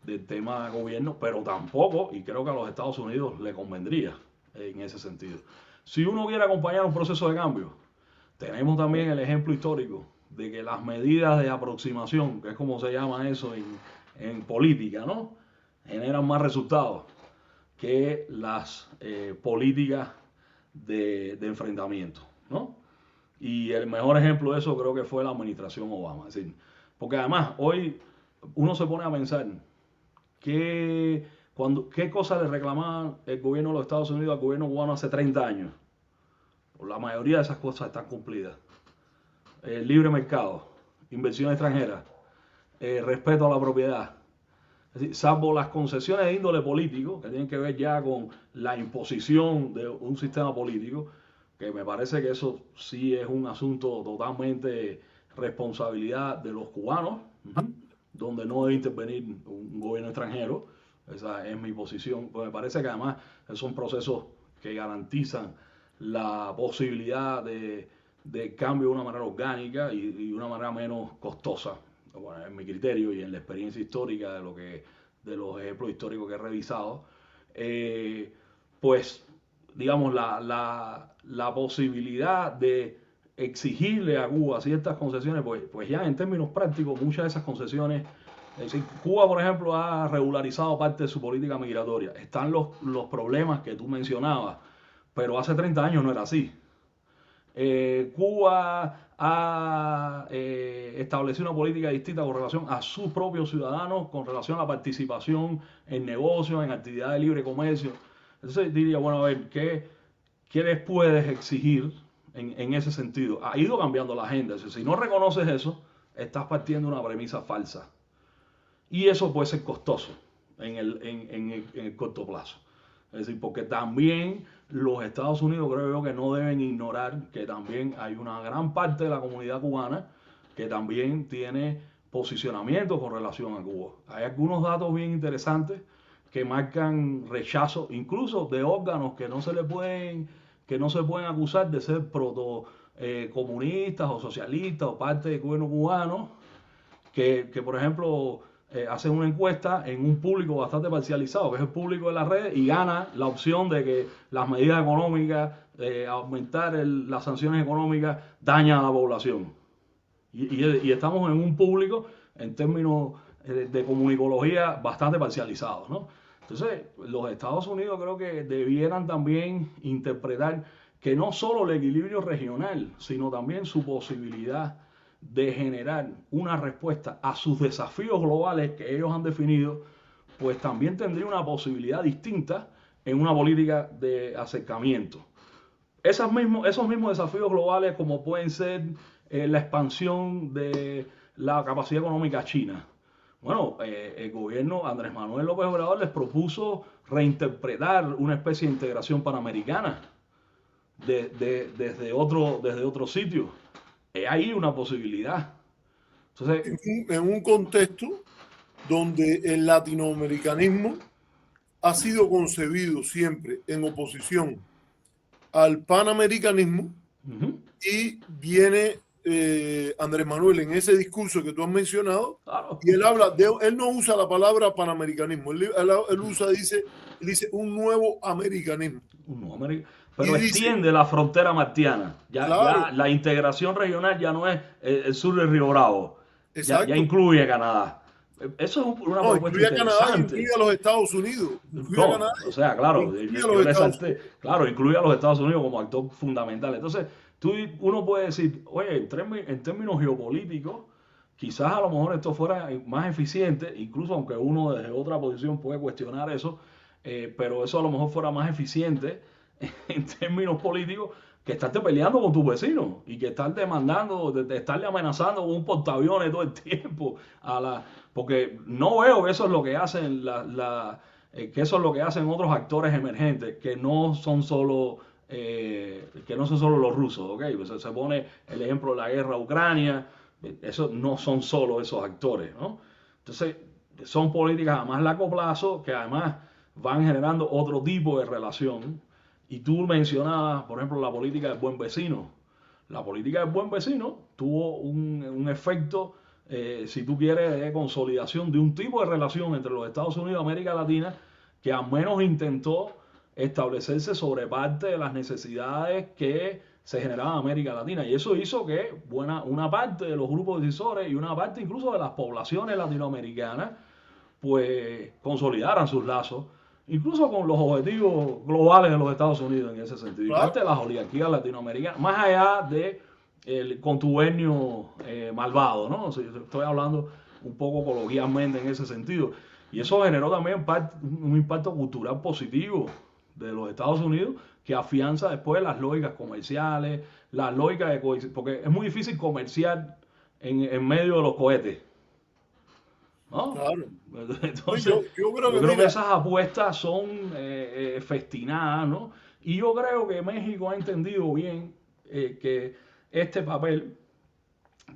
S3: del tema de gobierno, pero tampoco, y creo que a los Estados Unidos le convendría en ese sentido. Si uno quiere acompañar un proceso de cambio, tenemos también el ejemplo histórico de que las medidas de aproximación, que es como se llama eso en política, ¿no?, generan más resultados que las políticas de enfrentamiento, ¿no? Y el mejor ejemplo de eso creo que fue la administración Obama. Es decir, porque además hoy uno se pone a pensar qué cosas le reclamaba el gobierno de los Estados Unidos al gobierno cubano hace 30 años. La mayoría de esas cosas están cumplidas. Libre mercado, inversión extranjera, respeto a la propiedad. Es decir, salvo las concesiones de índole político, que tienen que ver ya con la imposición de un sistema político, que me parece que eso sí es un asunto totalmente responsabilidad de los cubanos, donde no debe intervenir un gobierno extranjero. Esa es mi posición. Pues me parece que además son procesos que garantizan la posibilidad de cambio de una manera orgánica y de una manera menos costosa, bueno, en mi criterio y en la experiencia histórica de los ejemplos históricos que he revisado. Pues digamos la posibilidad de exigirle a Cuba ciertas concesiones, pues ya en términos prácticos muchas de esas concesiones, es decir, Cuba por ejemplo ha regularizado parte de su política migratoria. Están los problemas que tú mencionabas, pero hace 30 años no era así. Cuba ha establecido una política distinta con relación a sus propios ciudadanos, con relación a la participación en negocios, en actividades de libre comercio. Entonces diría, bueno, a ver, ¿qué les puedes exigir en ese sentido? Ha ido cambiando la agenda. Es decir, si no reconoces eso, estás partiendo de una premisa falsa. Y eso puede ser costoso en el corto plazo. Es decir, porque también los Estados Unidos creo yo que no deben ignorar que también hay una gran parte de la comunidad cubana que también tiene posicionamiento con relación a Cuba. Hay algunos datos bien interesantes que marcan rechazo, incluso de órganos que no se pueden acusar de ser comunistas o socialistas o parte del gobierno cubano, que por ejemplo hacen una encuesta en un público bastante parcializado, que es el público de las redes, y gana la opción de que las medidas económicas, aumentar las sanciones económicas, dañan a la población. Y estamos en un público, en términos de comunicología, bastante parcializado, ¿no? Entonces, los Estados Unidos creo que debieran también interpretar que no solo el equilibrio regional, sino también su posibilidad de generar una respuesta a sus desafíos globales que ellos han definido, pues también tendría una posibilidad distinta en una política de acercamiento. Esos mismos desafíos globales, como pueden ser la expansión de la capacidad económica china. Bueno, el gobierno Andrés Manuel López Obrador les propuso reinterpretar una especie de integración panamericana desde otro sitio. Hay una posibilidad. Entonces,
S1: en un contexto donde el latinoamericanismo ha sido concebido siempre en oposición al panamericanismo, y viene Andrés Manuel en ese discurso que tú has mencionado, claro, y él no usa la palabra panamericanismo, él dice un nuevo americanismo.
S3: pero
S1: y dice,
S3: extiende la frontera martiana. Ya
S1: claro,
S3: la integración regional ya no es el sur del Río Bravo, ya
S1: exacto.
S3: incluye Canadá. Eso es una
S1: No,
S3: propuesta
S1: incluye a Canadá y
S3: interesante.
S1: incluye a los Estados Unidos. Incluye a
S3: No,
S1: Canadá
S3: o sea,
S1: e
S3: claro,
S1: incluye a
S3: yo
S1: los Estados
S3: resalté,
S1: Unidos.
S3: claro, incluye a los Estados Unidos como actor fundamental. Entonces, uno puede decir, oye, en términos geopolíticos, quizás a lo mejor esto fuera más eficiente, incluso aunque uno desde otra posición puede cuestionar eso, pero eso a lo mejor fuera más eficiente en términos políticos que estarte peleando con tus vecinos y que estar demandando, de estarle amenazando con un portaaviones todo el tiempo porque no veo que eso es lo que hacen que eso es lo que hacen otros actores emergentes que no son solo los rusos, ¿ok? Pues se pone el ejemplo de la guerra a Ucrania, eso no son solo esos actores, ¿no? Entonces, son políticas a más largo plazo que además van generando otro tipo de relación. Y tú mencionabas, por ejemplo, la política del buen vecino. La política del buen vecino tuvo un efecto, si tú quieres, de consolidación de un tipo de relación entre los Estados Unidos y América Latina que al menos intentó establecerse sobre parte de las necesidades que se generaban en América Latina. Y eso hizo que una parte de los grupos decisores y una parte incluso de las poblaciones latinoamericanas pues consolidaran sus lazos, incluso con los objetivos globales de los Estados Unidos en ese sentido. Y parte
S1: Claro,
S3: de las oligarquías latinoamericanas, más allá de el contubernio malvado, ¿no? O sea, estoy hablando un poco coloquialmente en ese sentido. Y eso generó también un impacto cultural positivo de los Estados Unidos que afianza después las lógicas comerciales, las lógicas de porque es muy difícil comerciar en medio de los cohetes, ¿no?
S1: claro. No,
S3: Entonces,
S1: yo creo
S3: yo
S1: que,
S3: creo que
S1: mira,
S3: esas apuestas son festinadas, ¿no? Y yo creo que México ha entendido bien que este papel,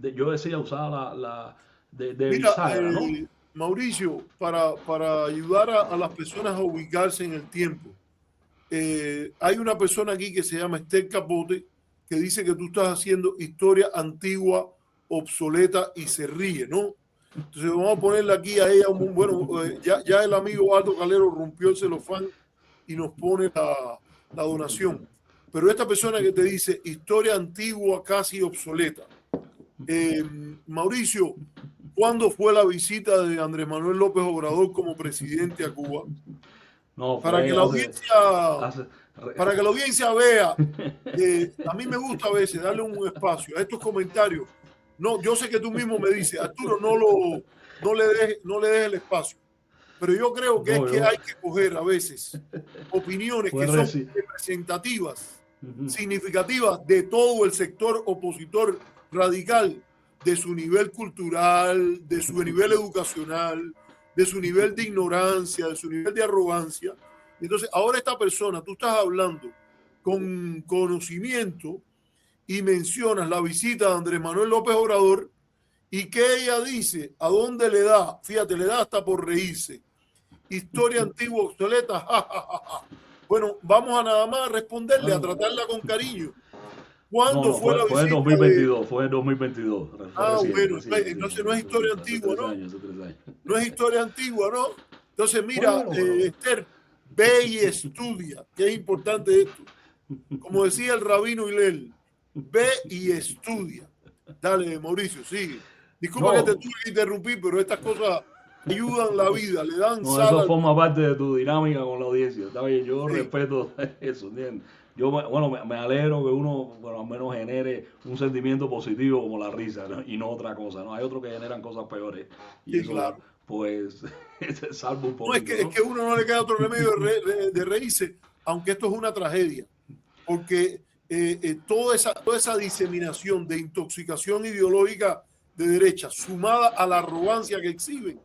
S3: yo decía, usar de
S1: mira,
S3: bisagra, ¿no?
S1: Mauricio, para ayudar a las personas a ubicarse en el tiempo, hay una persona aquí que se llama Esther Capote que dice que tú estás haciendo historia antigua, obsoleta y se ríe, ¿no? Entonces vamos a ponerle aquí a ella bueno, ya el amigo Aldo Calero rompió el celofán y nos pone la donación. Pero esta persona que te dice historia antigua, casi obsoleta. Mauricio, ¿cuándo fue la visita de Andrés Manuel López Obrador como presidente a Cuba?
S3: No,
S1: Para que
S3: fue
S1: la audiencia,
S3: hace-
S1: para que la audiencia vea, a mí me gusta a veces darle un espacio a estos comentarios. No, yo sé que tú mismo me dices, Arturo, no le dejes el espacio. Pero yo creo que es
S3: no,
S1: que hay que coger a veces opiniones
S3: fue
S1: que son representativas, significativas de todo el sector opositor radical, de su nivel cultural, de su nivel educacional, de su nivel de ignorancia, de su nivel de arrogancia. Entonces, ahora esta persona, tú estás hablando con conocimiento y mencionas la visita de Andrés Manuel López Obrador y que ella dice, ¿a dónde le da? Fíjate, le da hasta por reírse. Historia antigua, obsoleta, ja, ja, ja, ja. Bueno, vamos a nada más responderle, a tratarla con cariño. ¿Cuándo
S3: no,
S1: fue la
S3: fue en
S1: visita de...?
S3: 2022, fue en 2022. Fue
S1: Bueno,
S3: reciente,
S1: entonces no es historia
S3: hace
S1: antigua,
S3: 3
S1: ¿no?
S3: años, hace 3 años.
S1: No es historia antigua, ¿no? Entonces, mira,
S3: Bueno, pero
S1: Esther, ve y estudia, que es importante esto. Como decía el rabino Hillel, ve y estudia. Dale, Mauricio, sigue. Disculpa que te
S3: no,
S1: tuve que interrumpir, pero estas cosas ayudan la vida, le dan
S3: no,
S1: sal
S3: eso
S1: al...
S3: forma parte de tu dinámica con la audiencia. Está bien, yo
S1: Sí,
S3: respeto eso, ¿entiendes? Bueno, me alegro que uno, bueno, al menos genere un sentimiento positivo como la risa, ¿no? Y no otra cosa, ¿no? Hay otros que generan cosas peores y
S1: sí,
S3: eso,
S1: claro.
S3: pues, se salva un
S1: No,
S3: poquito,
S1: es
S3: ¿no?
S1: que uno no le queda otro remedio de reírse, aunque esto es una tragedia, porque toda esa diseminación de intoxicación ideológica de derecha, sumada a la arrogancia que exhiben,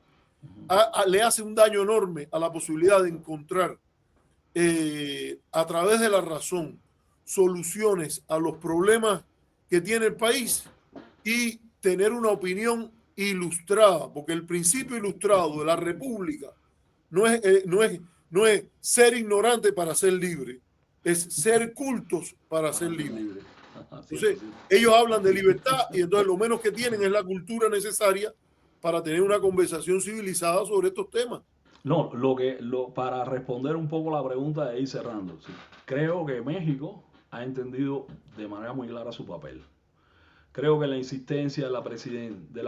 S1: le hace un daño enorme a la posibilidad de encontrar a través de la razón soluciones a los problemas que tiene el país y tener una opinión ilustrada, porque el principio ilustrado de la República no es ser ignorante para ser libre, es ser cultos para ser libre. Entonces, ellos hablan de libertad y entonces lo menos que tienen es la cultura necesaria para tener una conversación civilizada sobre estos temas.
S3: No, para responder un poco la pregunta e ir cerrando, sí, creo que México ha entendido de manera muy clara su papel. Creo que la insistencia de la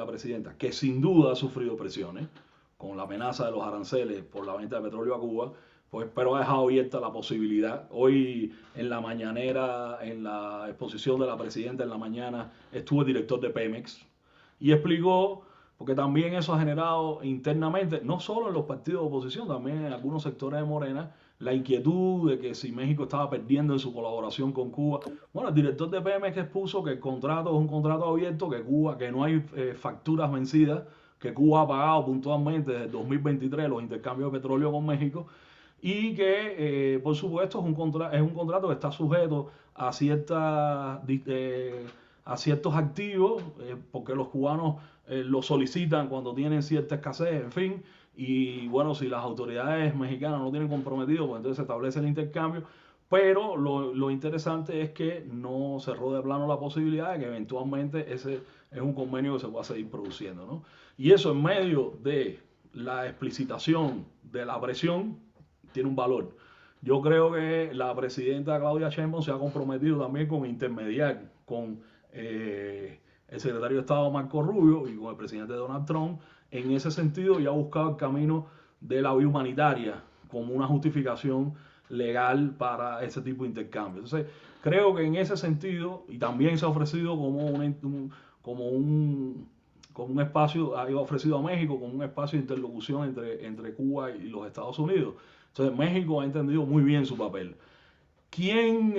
S3: presidenta, que sin duda ha sufrido presiones, con la amenaza de los aranceles por la venta de petróleo a Cuba, pues, pero ha dejado abierta la posibilidad. Hoy en la mañanera, en la exposición de la presidenta en la mañana, estuvo el director de Pemex y explicó, porque también eso ha generado internamente, no solo en los partidos de oposición, también en algunos sectores de Morena, la inquietud de que si México estaba perdiendo en su colaboración con Cuba. Bueno, el director de Pemex expuso que el contrato es un contrato abierto, que no hay facturas vencidas, que Cuba ha pagado puntualmente desde el 2023 los intercambios de petróleo con México y que, por supuesto, es un contrato que está sujeto a ciertos activos, porque los cubanos lo solicitan cuando tienen cierta escasez, en fin. Y bueno, si las autoridades mexicanas no tienen comprometido, pues entonces se establece el intercambio. Pero lo interesante es que no cerró de plano la posibilidad de que eventualmente ese es un convenio que se pueda seguir produciendo, ¿no? Y eso en medio de la explicitación de la presión tiene un valor. Yo creo que la presidenta Claudia Sheinbaum se ha comprometido también con intermediar con el secretario de Estado Marco Rubio y con el presidente Donald Trump en ese sentido, y ha buscado el camino de la vía humanitaria como una justificación legal para ese tipo de intercambio. Entonces, creo que en ese sentido, y también se ha ofrecido como un espacio, ha ofrecido a México como un espacio de interlocución entre Cuba y los Estados Unidos. Entonces, México ha entendido muy bien su papel. ¿Quién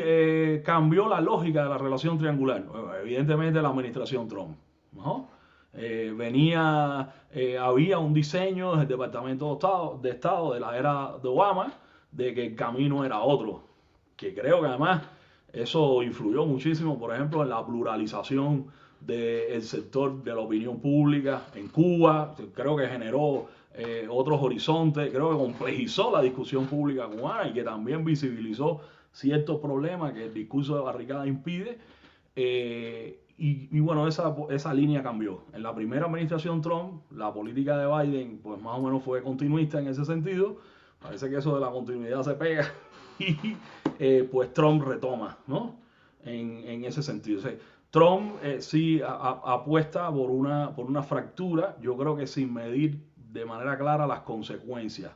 S3: cambió la lógica de la relación triangular? Bueno, evidentemente la administración Trump, ¿no? Había un diseño desde el Departamento de Estado de la era de Obama de que el camino era otro, que creo que además eso influyó muchísimo, por ejemplo, en la pluralización del sector de la opinión pública en Cuba. Creo que generó otros horizontes, creo que complejizó la discusión pública cubana y que también visibilizó ciertos problemas que el discurso de barricada impide. Y bueno, esa línea cambió. En la primera administración Trump, la política de Biden, pues más o menos fue continuista en ese sentido. Parece que eso de la continuidad se pega y pues Trump retoma, ¿no? En ese sentido. O sea, Trump sí apuesta por una fractura, yo creo que sin medir de manera clara las consecuencias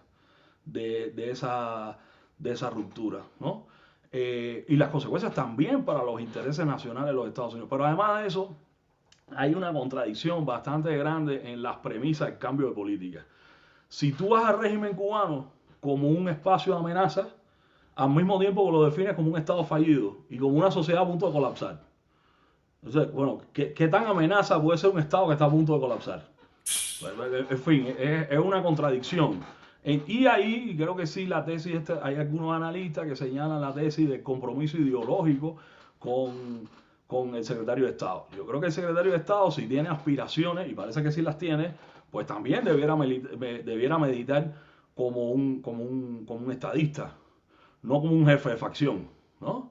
S3: de esa ruptura, ¿no? Y las consecuencias también para los intereses nacionales de los Estados Unidos. Pero además de eso, hay una contradicción bastante grande en las premisas del cambio de política. Si tú vas al régimen cubano como un espacio de amenaza, al mismo tiempo que lo defines como un Estado fallido y como una sociedad a punto de colapsar. Entonces, bueno, ¿qué tan amenaza puede ser un Estado que está a punto de colapsar? En fin, es una contradicción. Y ahí creo que sí, la tesis, hay algunos analistas que señalan la tesis del compromiso ideológico con el secretario de Estado. Yo creo que el secretario de Estado, si tiene aspiraciones, y parece que sí las tiene, pues también debiera meditar como un estadista, no como un jefe de facción, ¿no?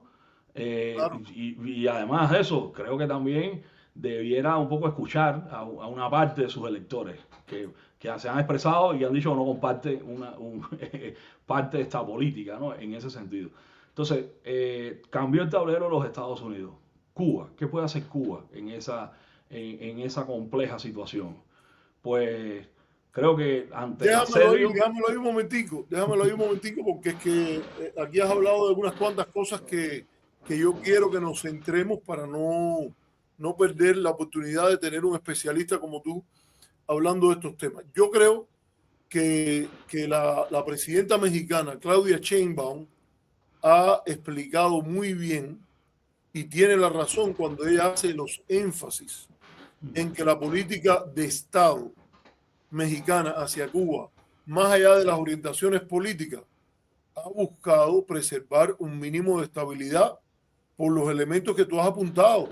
S1: Claro.
S3: Y además de eso, creo que también debiera un poco escuchar a una parte de sus electores que se han expresado y han dicho que no comparte parte de esta política, ¿no? En ese sentido. Entonces, cambió el tablero de los Estados Unidos. Cuba, ¿qué puede hacer Cuba en esa compleja situación? Pues creo que ante el asedio...
S1: Déjamelo ahí un momentico, porque es que aquí has hablado de algunas cuantas cosas que yo quiero que nos centremos para no perder la oportunidad de tener un especialista como tú hablando de estos temas. Yo creo que la presidenta mexicana, Claudia Sheinbaum, ha explicado muy bien y tiene la razón cuando ella hace los énfasis en que la política de Estado mexicana hacia Cuba, más allá de las orientaciones políticas, ha buscado preservar un mínimo de estabilidad por los elementos que tú has apuntado,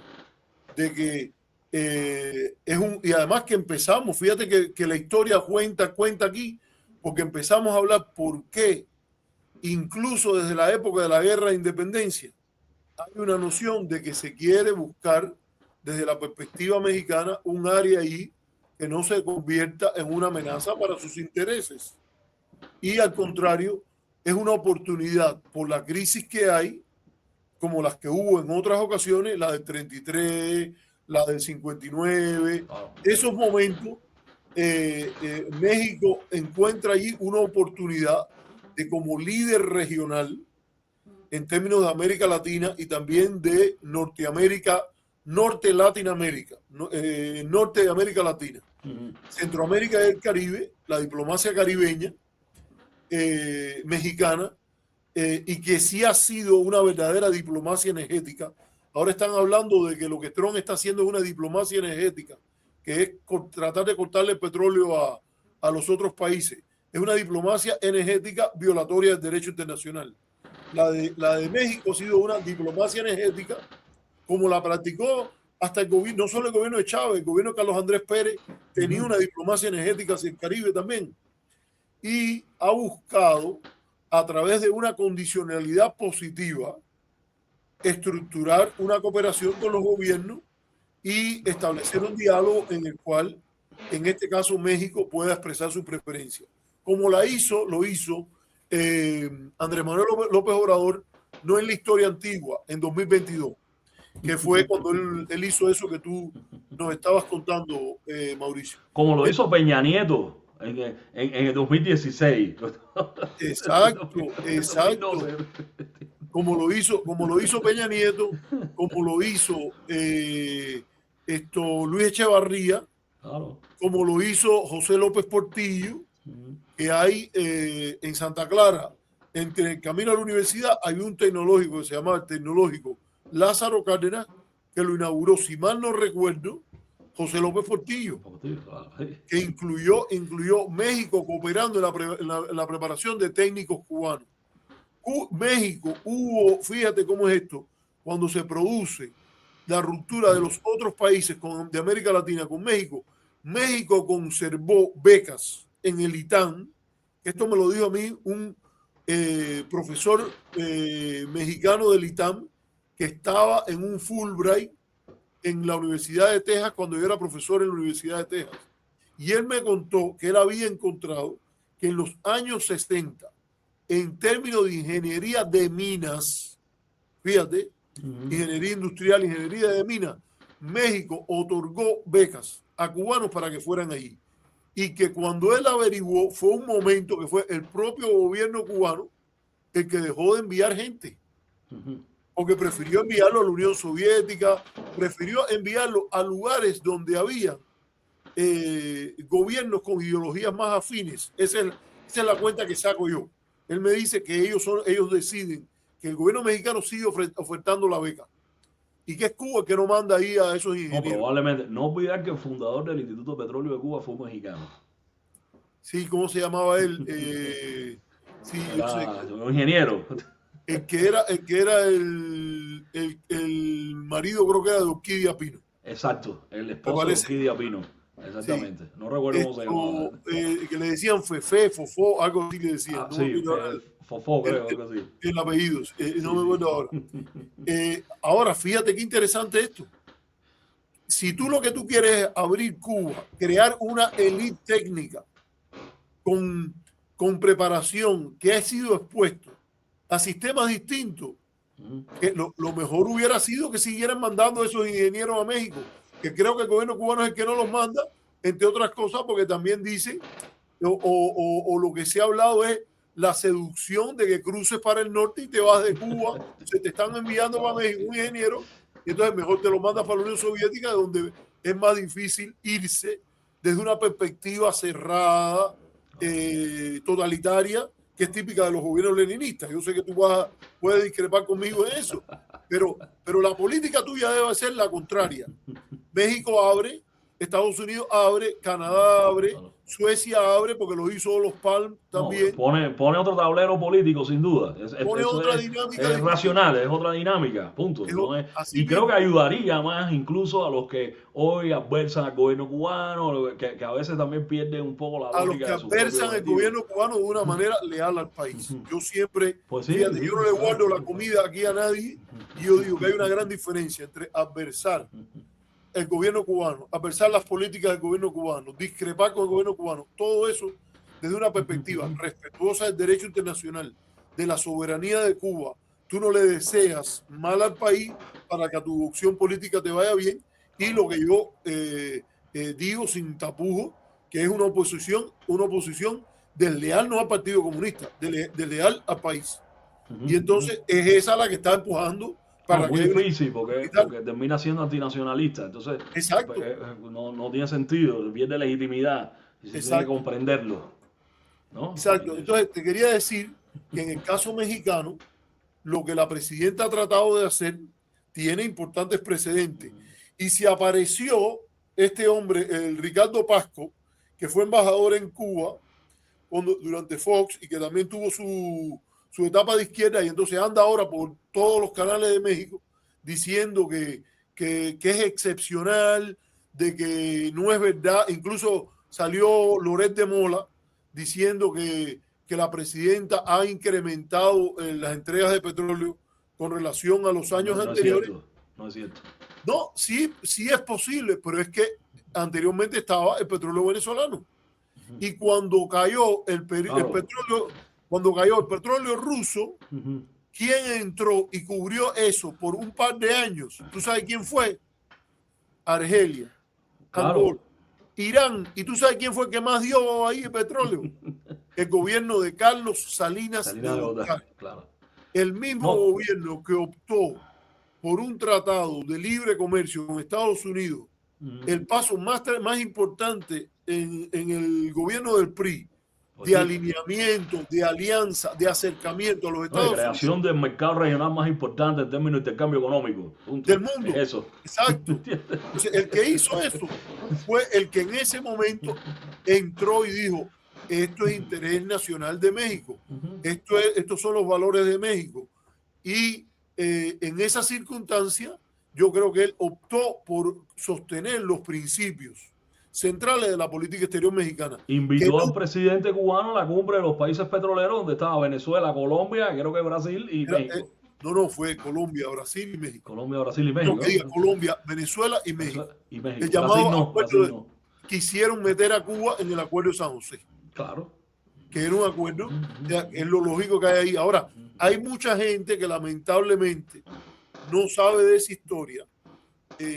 S1: de que y además que empezamos, fíjate que la historia cuenta aquí, porque empezamos a hablar por qué, incluso desde la época de la guerra de independencia, hay una noción de que se quiere buscar desde la perspectiva mexicana un área ahí que no se convierta en una amenaza para sus intereses. y al contrario, es una oportunidad por la crisis que hay, como las que hubo en otras ocasiones, la del 33, la del 59, esos momentos, México encuentra allí una oportunidad de como líder regional en términos de América Latina y también de Norteamérica, Norte Latinoamérica, Norte de América Latina, Centroamérica y el Caribe, la diplomacia caribeña, mexicana, y que sí ha sido una verdadera diplomacia energética. Ahora están hablando de que lo que Trump está haciendo es una diplomacia energética, que es tratar de cortarle el petróleo a los otros países. Es una diplomacia energética violatoria del derecho internacional. La de México ha sido una diplomacia energética como la practicó hasta el gobierno, no solo el gobierno de Chávez, el gobierno de Carlos Andrés Pérez tenía una diplomacia energética hacia el Caribe también. Y ha buscado, a través de una condicionalidad positiva, estructurar una cooperación con los gobiernos y establecer un diálogo en el cual, en este caso, México pueda expresar su preferencia. Como lo hizo Andrés Manuel López Obrador, no en la historia antigua, en 2022, que fue cuando él hizo eso que tú nos estabas contando, Mauricio.
S3: Como lo hizo Peña Nieto en el 2016.
S1: Exacto. Como lo hizo Peña Nieto, como lo hizo Luis Echevarría, claro, como lo hizo José López Portillo, que hay en Santa Clara, entre el camino a la universidad, hay un tecnológico que se llama el Tecnológico Lázaro Cárdenas, que lo inauguró, si mal no recuerdo, José López Portillo, que incluyó México cooperando en la preparación de técnicos cubanos. México fíjate cómo es esto, cuando se produce la ruptura de los otros países de América Latina con México, México conservó becas en el ITAM. Esto me lo dijo a mí un profesor mexicano del ITAM que estaba en un Fulbright en la Universidad de Texas cuando yo era profesor en la Universidad de Texas. Y él me contó que él había encontrado que en los años 60, en términos de ingeniería de minas, fíjate, ingeniería industrial, ingeniería de minas, México otorgó becas a cubanos para que fueran allí. Y que cuando él averiguó, fue un momento que fue el propio gobierno cubano el que dejó de enviar gente. Porque prefirió enviarlo a la Unión Soviética, prefirió enviarlo a lugares donde había gobiernos con ideologías más afines. Esa es la cuenta que saco yo. Él me dice que ellos deciden que el gobierno mexicano sigue ofertando la beca. ¿Y que es Cuba el que no manda ahí a esos ingenieros?
S3: No, probablemente. No olvidar que el fundador del Instituto de Petróleo de Cuba fue un mexicano.
S1: Sí, ¿cómo se llamaba él? Sí, yo sé.
S3: Un ingeniero.
S1: El que era el marido, creo que era de Orquídea Pino.
S3: Exacto, el esposo de Orquídea Pino. Exactamente. Sí. No recuerdo cómo se llamaba.
S1: Que le decían Fefe, Fofó, algo así que decían.
S3: ¿No? Sí, Fofó, creo, algo así.
S1: El apellido, no me acuerdo ahora. Ahora, fíjate qué interesante esto. Si tú lo que tú quieres es abrir Cuba, crear una élite técnica con preparación que ha sido expuesto a sistemas distintos, que lo mejor hubiera sido que siguieran mandando esos ingenieros a México, que creo que el gobierno cubano es el que no los manda, entre otras cosas, porque también dice, o lo que se ha hablado es la seducción de que cruces para el norte y te vas de Cuba, se te están enviando para México un ingeniero, y entonces mejor te lo mandas para la Unión Soviética, donde es más difícil irse desde una perspectiva cerrada, totalitaria, que es típica de los gobiernos leninistas. Yo sé que tú puedes discrepar conmigo en eso, pero la política tuya debe ser la contraria. México abre, Estados Unidos abre, Canadá abre, Suecia abre, porque lo hizo los Palm también.
S3: No, pone otro tablero político, sin duda.
S1: Pone otra dinámica.
S3: Es racional, es otra dinámica, punto. Y creo que ayudaría más incluso a los que hoy adversan al gobierno cubano, que a veces también pierden un poco la lógica.
S1: A los que adversan el gobierno cubano de una manera leal al país. Yo siempre,
S3: pues sí,
S1: fíjate, yo no le guardo la comida aquí a nadie, y yo digo que hay una gran diferencia entre adversar el gobierno cubano, adversar las políticas del gobierno cubano, discrepar con el gobierno cubano, todo eso desde una perspectiva respetuosa del derecho internacional, de la soberanía de Cuba, tú no le deseas mal al país para que a tu opción política te vaya bien, y lo que yo digo sin tapujos, que es una oposición desleal no al Partido Comunista, desleal al país. Y entonces es esa la que está empujando para
S3: muy
S1: que
S3: difícil porque termina siendo antinacionalista, entonces
S1: exacto.
S3: No tiene sentido, pierde legitimidad y se tiene que comprenderlo, ¿no?
S1: Exacto. Entonces te quería decir que en el caso mexicano lo que la presidenta ha tratado de hacer tiene importantes precedentes. Y si apareció este hombre, el Ricardo Pasco, que fue embajador en Cuba durante Fox y que también tuvo su etapa de izquierda, y entonces anda ahora por todos los canales de México diciendo que es excepcional, de que no es verdad. Incluso salió Loret de Mola diciendo que la presidenta ha incrementado las entregas de petróleo con relación a los años anteriores.
S3: No es cierto.
S1: No, sí es posible, pero es que anteriormente estaba el petróleo venezolano. Y cuando cayó el petróleo ruso, ¿quién entró y cubrió eso por un par de años? ¿Tú sabes quién fue? Argelia, Angola, Irán. ¿Y tú sabes quién fue el que más dio ahí el petróleo? El gobierno de Carlos Salinas de Gortari.
S3: Claro.
S1: El mismo gobierno que optó por un tratado de libre comercio con Estados Unidos, el paso más importante en el gobierno del PRI, de alineamiento, de alianza, de acercamiento a los Estados Unidos.
S3: Creación del mercado regional más importante en términos de intercambio económico.
S1: Del mundo.
S3: Eso.
S1: Exacto. Entonces, el que hizo eso fue el que en ese momento entró y dijo, esto es interés nacional de México, estos son los valores de México. Y en esa circunstancia, yo creo que él optó por sostener los principios centrales de la política exterior mexicana.
S3: Invitó al presidente cubano a la cumbre de los países petroleros, donde estaba Venezuela, Colombia, creo que Brasil y México.
S1: Fue Colombia, Brasil y México.
S3: Colombia, Brasil y México.
S1: Colombia, Venezuela y México. El llamado acuerdo quisieron meter a Cuba en el acuerdo de San José.
S3: Claro.
S1: Que era un acuerdo, es lo lógico que hay ahí. Ahora, hay mucha gente que lamentablemente no sabe de esa historia,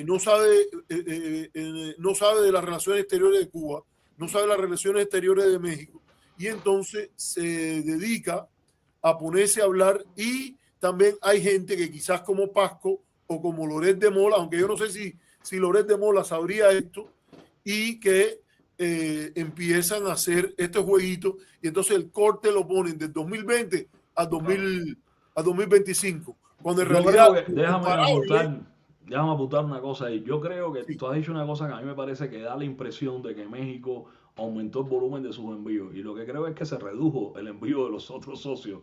S1: no sabe de las relaciones exteriores de Cuba, no sabe de las relaciones exteriores de México, y entonces se dedica a ponerse a hablar. Y también hay gente que quizás como Pasco o como Loret de Mola, aunque yo no sé si Loret de Mola sabría esto, y que empiezan a hacer estos jueguitos, y entonces el corte lo ponen del 2020 a 2025, cuando en realidad
S3: déjame apuntar una cosa ahí. Yo creo que tú has dicho una cosa que a mí me parece que da la impresión de que México aumentó el volumen de sus envíos, y lo que creo es que se redujo el envío de los otros socios,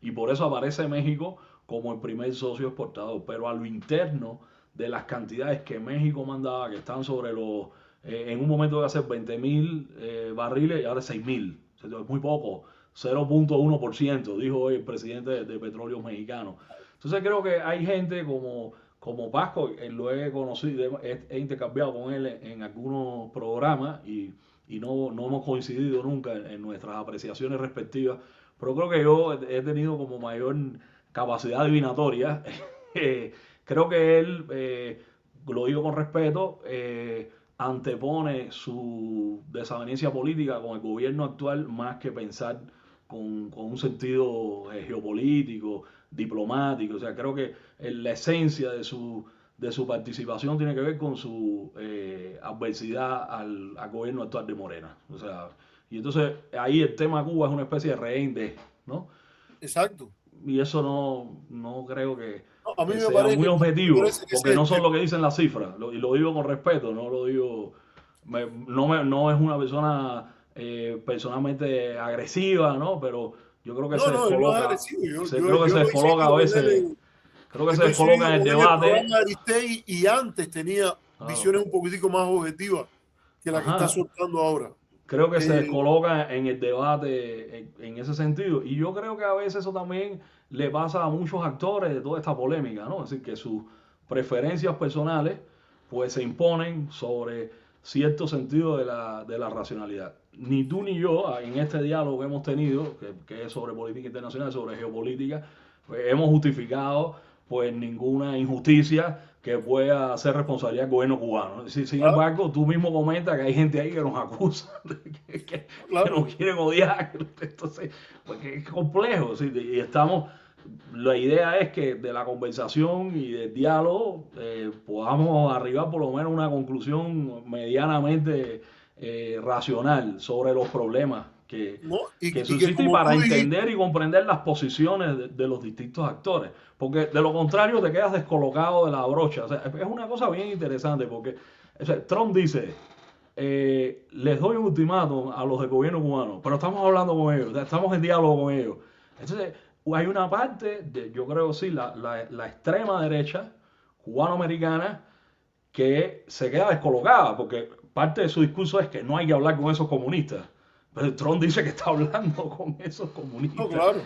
S3: y por eso aparece México como el primer socio exportador. Pero a lo interno de las cantidades que México mandaba, que están sobre los en un momento de hacer 20,000 barriles y ahora 6,000. Es muy poco, 0.1%, dijo hoy el presidente de Petróleos Mexicanos. Entonces creo que hay gente como Pasco, lo he conocido, he intercambiado con él en algunos programas y no hemos coincidido nunca en nuestras apreciaciones respectivas, pero creo que yo he tenido como mayor capacidad adivinatoria. Creo que él, lo digo con respeto, antepone su desaveniencia política con el gobierno actual más que pensar con un sentido geopolítico, diplomático. O sea, creo que la esencia de su participación tiene que ver con su adversidad al gobierno actual de Morena. O sea, y entonces ahí el tema de Cuba es una especie de rehén ¿no?
S1: Exacto.
S3: Y eso no creo que
S1: a mí me
S3: sea
S1: parece
S3: muy objetivo, porque no son
S1: lo
S3: lo que dicen las cifras, y lo digo con respeto, no lo digo, no es una persona personalmente agresiva, ¿no? Pero yo creo que se descoloca, creo que se descoloca a veces, creo que se descoloca en el debate.
S1: Y antes tenía visiones un poquitico más objetivas que la que está soltando ahora.
S3: Creo que se descoloca en el debate en ese sentido, y yo creo que a veces eso también le pasa a muchos actores de toda esta polémica, ¿no? Es decir, que sus preferencias personales pues se imponen sobre cierto sentido de la racionalidad. Ni tú ni yo, en este diálogo que hemos tenido, que es sobre política internacional, sobre geopolítica, pues hemos justificado pues ninguna injusticia que pueda hacer responsabilidad del gobierno cubano. Sin embargo, tú mismo comentas que hay gente ahí que nos acusa, que nos quieren odiar. Entonces, pues es complejo. ¿Sí? Y estamos... La idea es que de la conversación y del diálogo podamos arribar por lo menos a una conclusión medianamente racional sobre los problemas que suscitan para entender y comprender las posiciones de los distintos actores. Porque de lo contrario te quedas descolocado de la brocha. O sea, es una cosa bien interesante porque Trump dice, les doy un ultimátum a los del gobierno cubano, pero estamos hablando con ellos, estamos en diálogo con ellos. Entonces, hay una parte, yo creo sí, la extrema derecha cubanoamericana que se queda descolocada, porque parte de su discurso es que no hay que hablar con esos comunistas. Pero Trump dice que está hablando con esos comunistas.
S1: No, claro.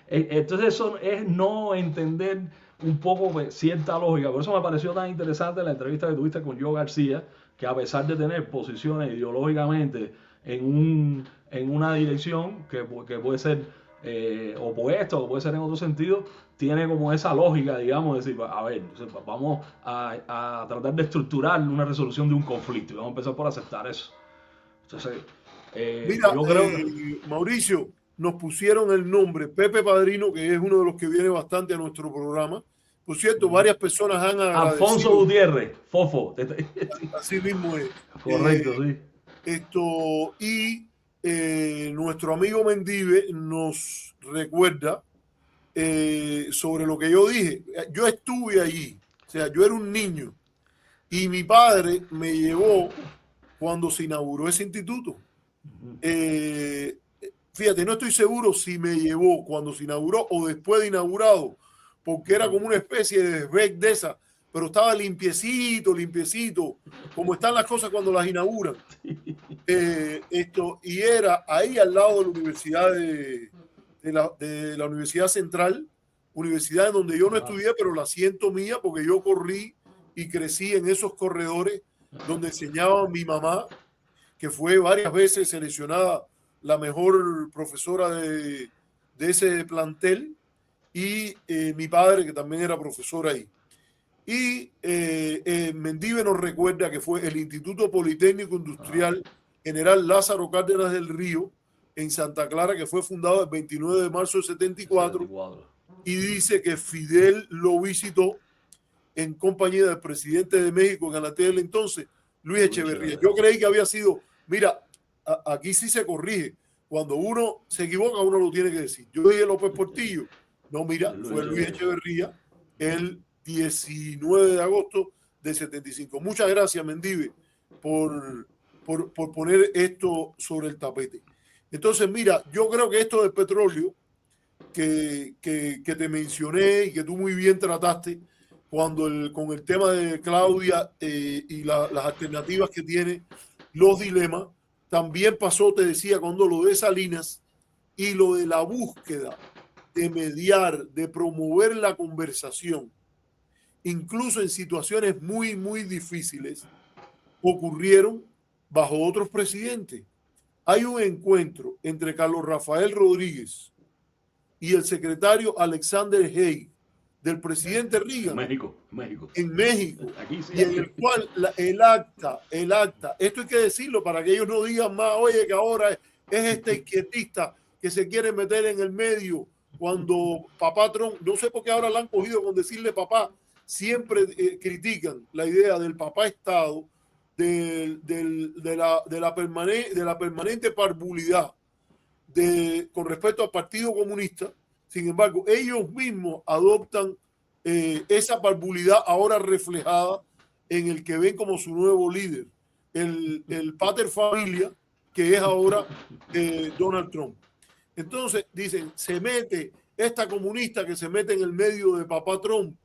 S3: Entonces eso es no entender un poco cierta lógica. Por eso me pareció tan interesante la entrevista que tuviste con Joe García, que a pesar de tener posiciones ideológicamente en una dirección que puede ser opuesta o puede ser en otro sentido, tiene como esa lógica, digamos, de decir, a ver, vamos a tratar de estructurar una resolución de un conflicto y vamos a empezar por aceptar eso. Entonces,
S1: mira,
S3: yo creo que...
S1: Mauricio, nos pusieron el nombre Pepe Padrino, que es uno de los que viene bastante a nuestro programa. Por cierto, varias personas han agradecido.
S3: Alfonso Gutiérrez, Fofo.
S1: Así mismo es.
S3: Correcto, sí.
S1: Y nuestro amigo Mendive nos recuerda sobre lo que yo dije. Yo estuve allí, o sea, yo era un niño y mi padre me llevó cuando se inauguró ese instituto. Fíjate, no estoy seguro si me llevó cuando se inauguró o después de inaugurado, porque era como una especie de rec de esa, pero estaba limpiecito, como están las cosas cuando las inauguran. Y era ahí al lado de la universidad de la Universidad Central, universidad en donde yo no estudié, pero la siento mía porque yo corrí y crecí en esos corredores donde enseñaba mi mamá, que fue varias veces seleccionada la mejor profesora de ese plantel, y mi padre, que también era profesor ahí. Y Mendive nos recuerda que fue el Instituto Politécnico Industrial General Lázaro Cárdenas del Río, en Santa Clara, que fue fundado el 29 de marzo del 74, y dice que Fidel lo visitó en compañía del presidente de México en aquel entonces, Luis Echeverría. Yo creí que había sido, mira, aquí sí se corrige, cuando uno se equivoca uno lo tiene que decir. Yo dije López Portillo, no, mira, fue Luis Echeverría el 19 de agosto del 75. Muchas gracias, Mendive, por poner esto sobre el tapete. Entonces, mira, yo creo que esto del petróleo que te mencioné y que tú muy bien trataste con el tema de Claudia y las alternativas que tiene, los dilemas, también pasó, te decía, cuando lo de Salinas y lo de la búsqueda de mediar, de promover la conversación, incluso en situaciones muy, muy difíciles, ocurrieron bajo otros presidentes. Hay un encuentro entre Carlos Rafael Rodríguez y el secretario Alexander Haig del presidente Reagan en México, aquí sí, y en el cual el acta, esto hay que decirlo para que ellos no digan más, oye, que ahora es este izquierdista que se quiere meter en el medio cuando papá Trump, no sé por qué ahora la han cogido con decirle papá, siempre critican la idea del papá Estado, de la permanente parvulidad con respecto al Partido Comunista. Sin embargo, ellos mismos adoptan esa parvulidad ahora reflejada en el que ven como su nuevo líder, el pater familia, que es ahora Donald Trump. Entonces, dicen, se mete esta comunista que se mete en el medio de papá Trump.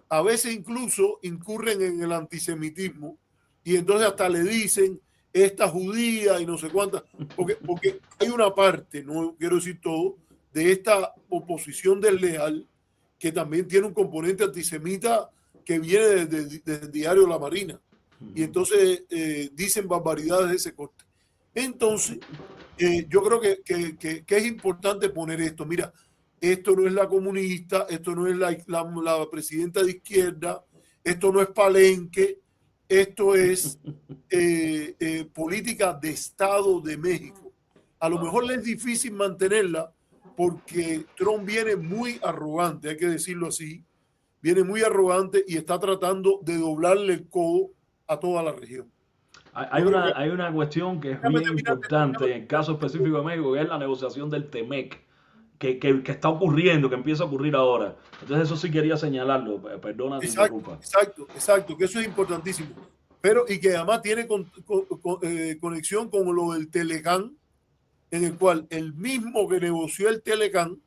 S1: A veces incluso incurren en el antisemitismo y entonces hasta le dicen esta judía y no sé cuántas, porque hay una parte, no quiero decir todo, de esta oposición desleal que también tiene un componente antisemita que viene desde el diario La Marina. y entonces dicen barbaridades de ese corte. Entonces, yo creo que es importante poner esto. Mira, esto no es la comunista, esto no es la presidenta de izquierda, esto no es Palenque, esto es política de Estado de México. A lo mejor le es difícil mantenerla porque Trump viene muy arrogante, hay que decirlo así, viene muy arrogante y está tratando de doblarle el codo a toda la región.
S3: Hay una cuestión que es bien importante en el caso específico de México, que es la negociación del TEMEC, que está ocurriendo, que empieza a ocurrir ahora. Entonces eso sí quería señalarlo, perdona si interrumpa.
S1: Exacto, que eso es importantísimo. Pero, y que además tiene conexión con lo del Telecán, en el cual el mismo que negoció el Telecán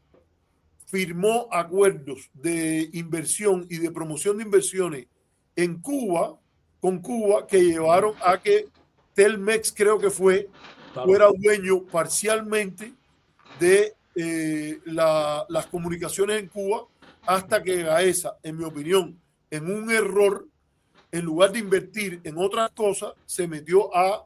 S1: firmó acuerdos de inversión y de promoción de inversiones en Cuba, con Cuba, que llevaron a que Telmex, creo que fuera dueño parcialmente de las comunicaciones en Cuba, hasta que Gaesa, en mi opinión, en un error, en lugar de invertir en otras cosas, se metió a,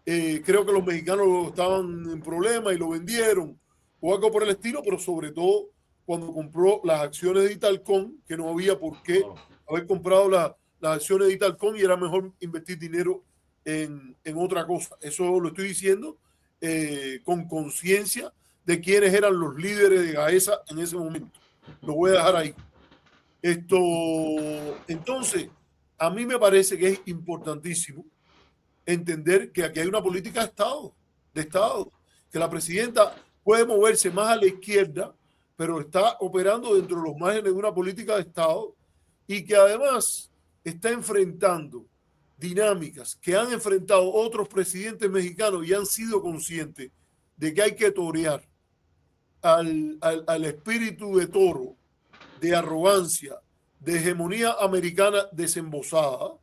S1: creo que los mexicanos estaban en problemas y lo vendieron, o algo por el estilo, pero sobre todo cuando compró las acciones de Italcom, que no había por qué haber comprado las acciones de Italcom y era mejor invertir dinero en otra cosa. Eso lo estoy diciendo con conciencia de quiénes eran los líderes de Gaesa en ese momento. Lo voy a dejar ahí. Entonces, a mí me parece que es importantísimo entender que aquí hay una política de Estado, que la presidenta puede moverse más a la izquierda, pero está operando dentro de los márgenes de una política de Estado y que además está enfrentando dinámicas que han enfrentado otros presidentes mexicanos y han sido conscientes de que hay que torear al espíritu de toro, de arrogancia, de hegemonía americana desembosada,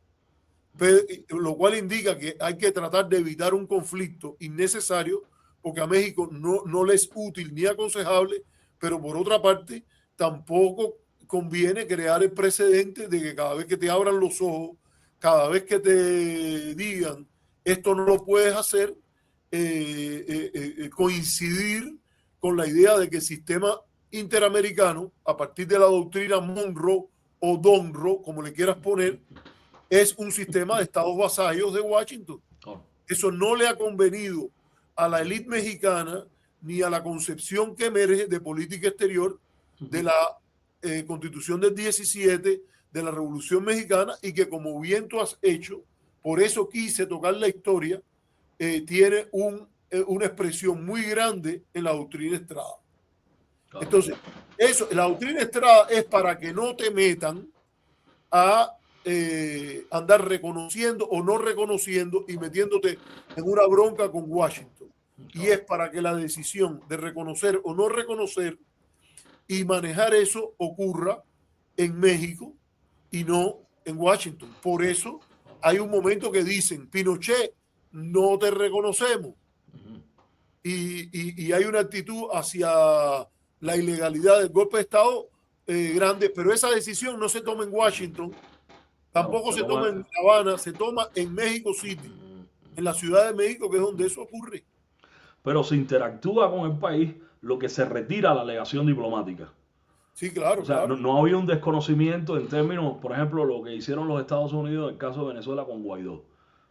S1: lo cual indica que hay que tratar de evitar un conflicto innecesario, porque a México no le es útil ni aconsejable, pero por otra parte tampoco conviene crear el precedente de que cada vez que te abran los ojos, cada vez que te digan esto no lo puedes hacer, coincidir con la idea de que el sistema interamericano, a partir de la doctrina Monroe o Donroe, como le quieras poner, es un sistema de estados vasallos de Washington. Eso no le ha convenido a la élite mexicana ni a la concepción que emerge de política exterior de la Constitución del 17, de la Revolución Mexicana, y que, como bien tú has hecho, por eso quise tocar la historia, tiene una expresión muy grande en la doctrina Estrada. Entonces, la doctrina Estrada es para que no te metan a andar reconociendo o no reconociendo y metiéndote en una bronca con Washington. Y es para que la decisión de reconocer o no reconocer y manejar eso ocurra en México y no en Washington. Por eso hay un momento que dicen, Pinochet, no te reconocemos. Y hay una actitud hacia la ilegalidad del golpe de Estado grande, pero esa decisión no se toma en Washington, tampoco se toma en La Habana, se toma en México City, en la Ciudad de México, que es donde eso ocurre.
S3: Pero se interactúa con el país, lo que se retira la alegación diplomática.
S1: Sí, claro.
S3: O sea,
S1: claro.
S3: no había un desconocimiento en términos, por ejemplo, lo que hicieron los Estados Unidos en el caso de Venezuela con Guaidó.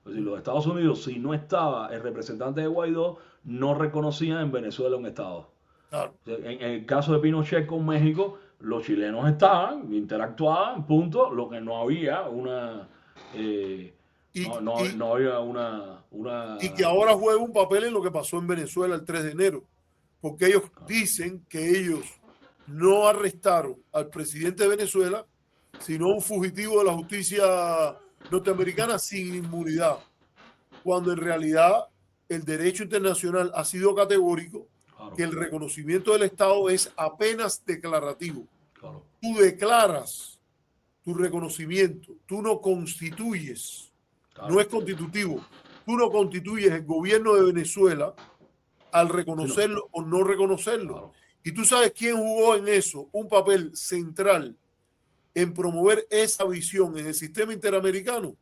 S3: Es decir, los Estados Unidos, si no estaba el representante de Guaidó, no reconocían en Venezuela un Estado.
S1: Claro.
S3: En el caso de Pinochet con México, los chilenos estaban, interactuaban, punto. Lo que no había una... no había una...
S1: Y que ahora juega un papel en lo que pasó en Venezuela el 3 de enero. Porque ellos dicen que ellos no arrestaron al presidente de Venezuela, sino un fugitivo de la justicia norteamericana sin inmunidad. Cuando en realidad el derecho internacional ha sido categórico, claro, que el reconocimiento del Estado es apenas declarativo.
S3: Claro.
S1: Tú declaras tu reconocimiento, tú no constituyes, claro, no es constitutivo, tú no constituyes el gobierno de Venezuela al reconocerlo o no reconocerlo. Claro. Y tú sabes quién jugó en eso un papel central en promover esa visión en el sistema interamericano.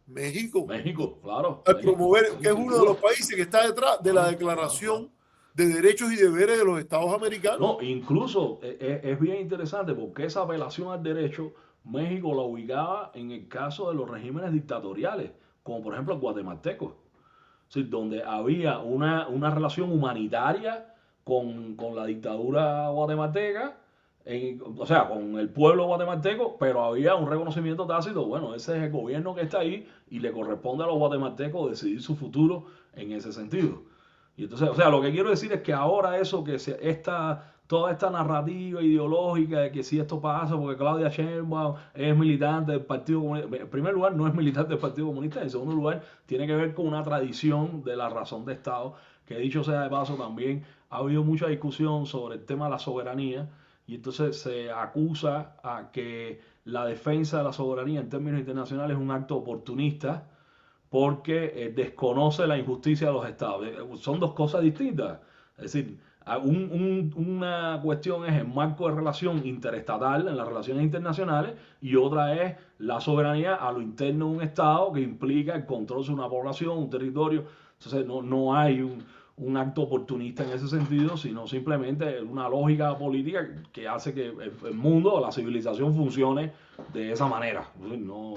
S1: México.
S3: México, claro.
S1: Al
S3: México,
S1: promover,
S3: sí,
S1: que es
S3: sin
S1: uno de
S3: duda.
S1: los países que está detrás de la Declaración de Derechos y Deberes de los Estados Americanos.
S3: No, incluso es bien interesante porque esa apelación al derecho, México la ubicaba en el caso de los regímenes dictatoriales, como por ejemplo el guatemalteco, sí, donde había una relación humanitaria con la dictadura guatemalteca, o sea, con el pueblo guatemalteco, pero había un reconocimiento tácito, bueno, ese es el gobierno que está ahí y le corresponde a los guatemaltecos decidir su futuro en ese sentido. Y entonces, o sea, lo que quiero decir es que ahora eso, toda esta narrativa ideológica de que si esto pasa porque Claudia Sheinbaum es militante del Partido Comunista, en primer lugar no es militante del Partido Comunista, en segundo lugar tiene que ver con una tradición de la razón de Estado, que dicho sea de paso también ha habido mucha discusión sobre el tema de la soberanía y entonces se acusa a que la defensa de la soberanía en términos internacionales es un acto oportunista porque desconoce la injusticia de los estados. Son dos cosas distintas. Es decir, una cuestión es el marco de relación interestatal en las relaciones internacionales y otra es la soberanía a lo interno de un estado que implica el control sobre una población, un territorio. Entonces no hay un acto oportunista en ese sentido, sino simplemente una lógica política que hace que el mundo, la civilización funcione de esa manera. No,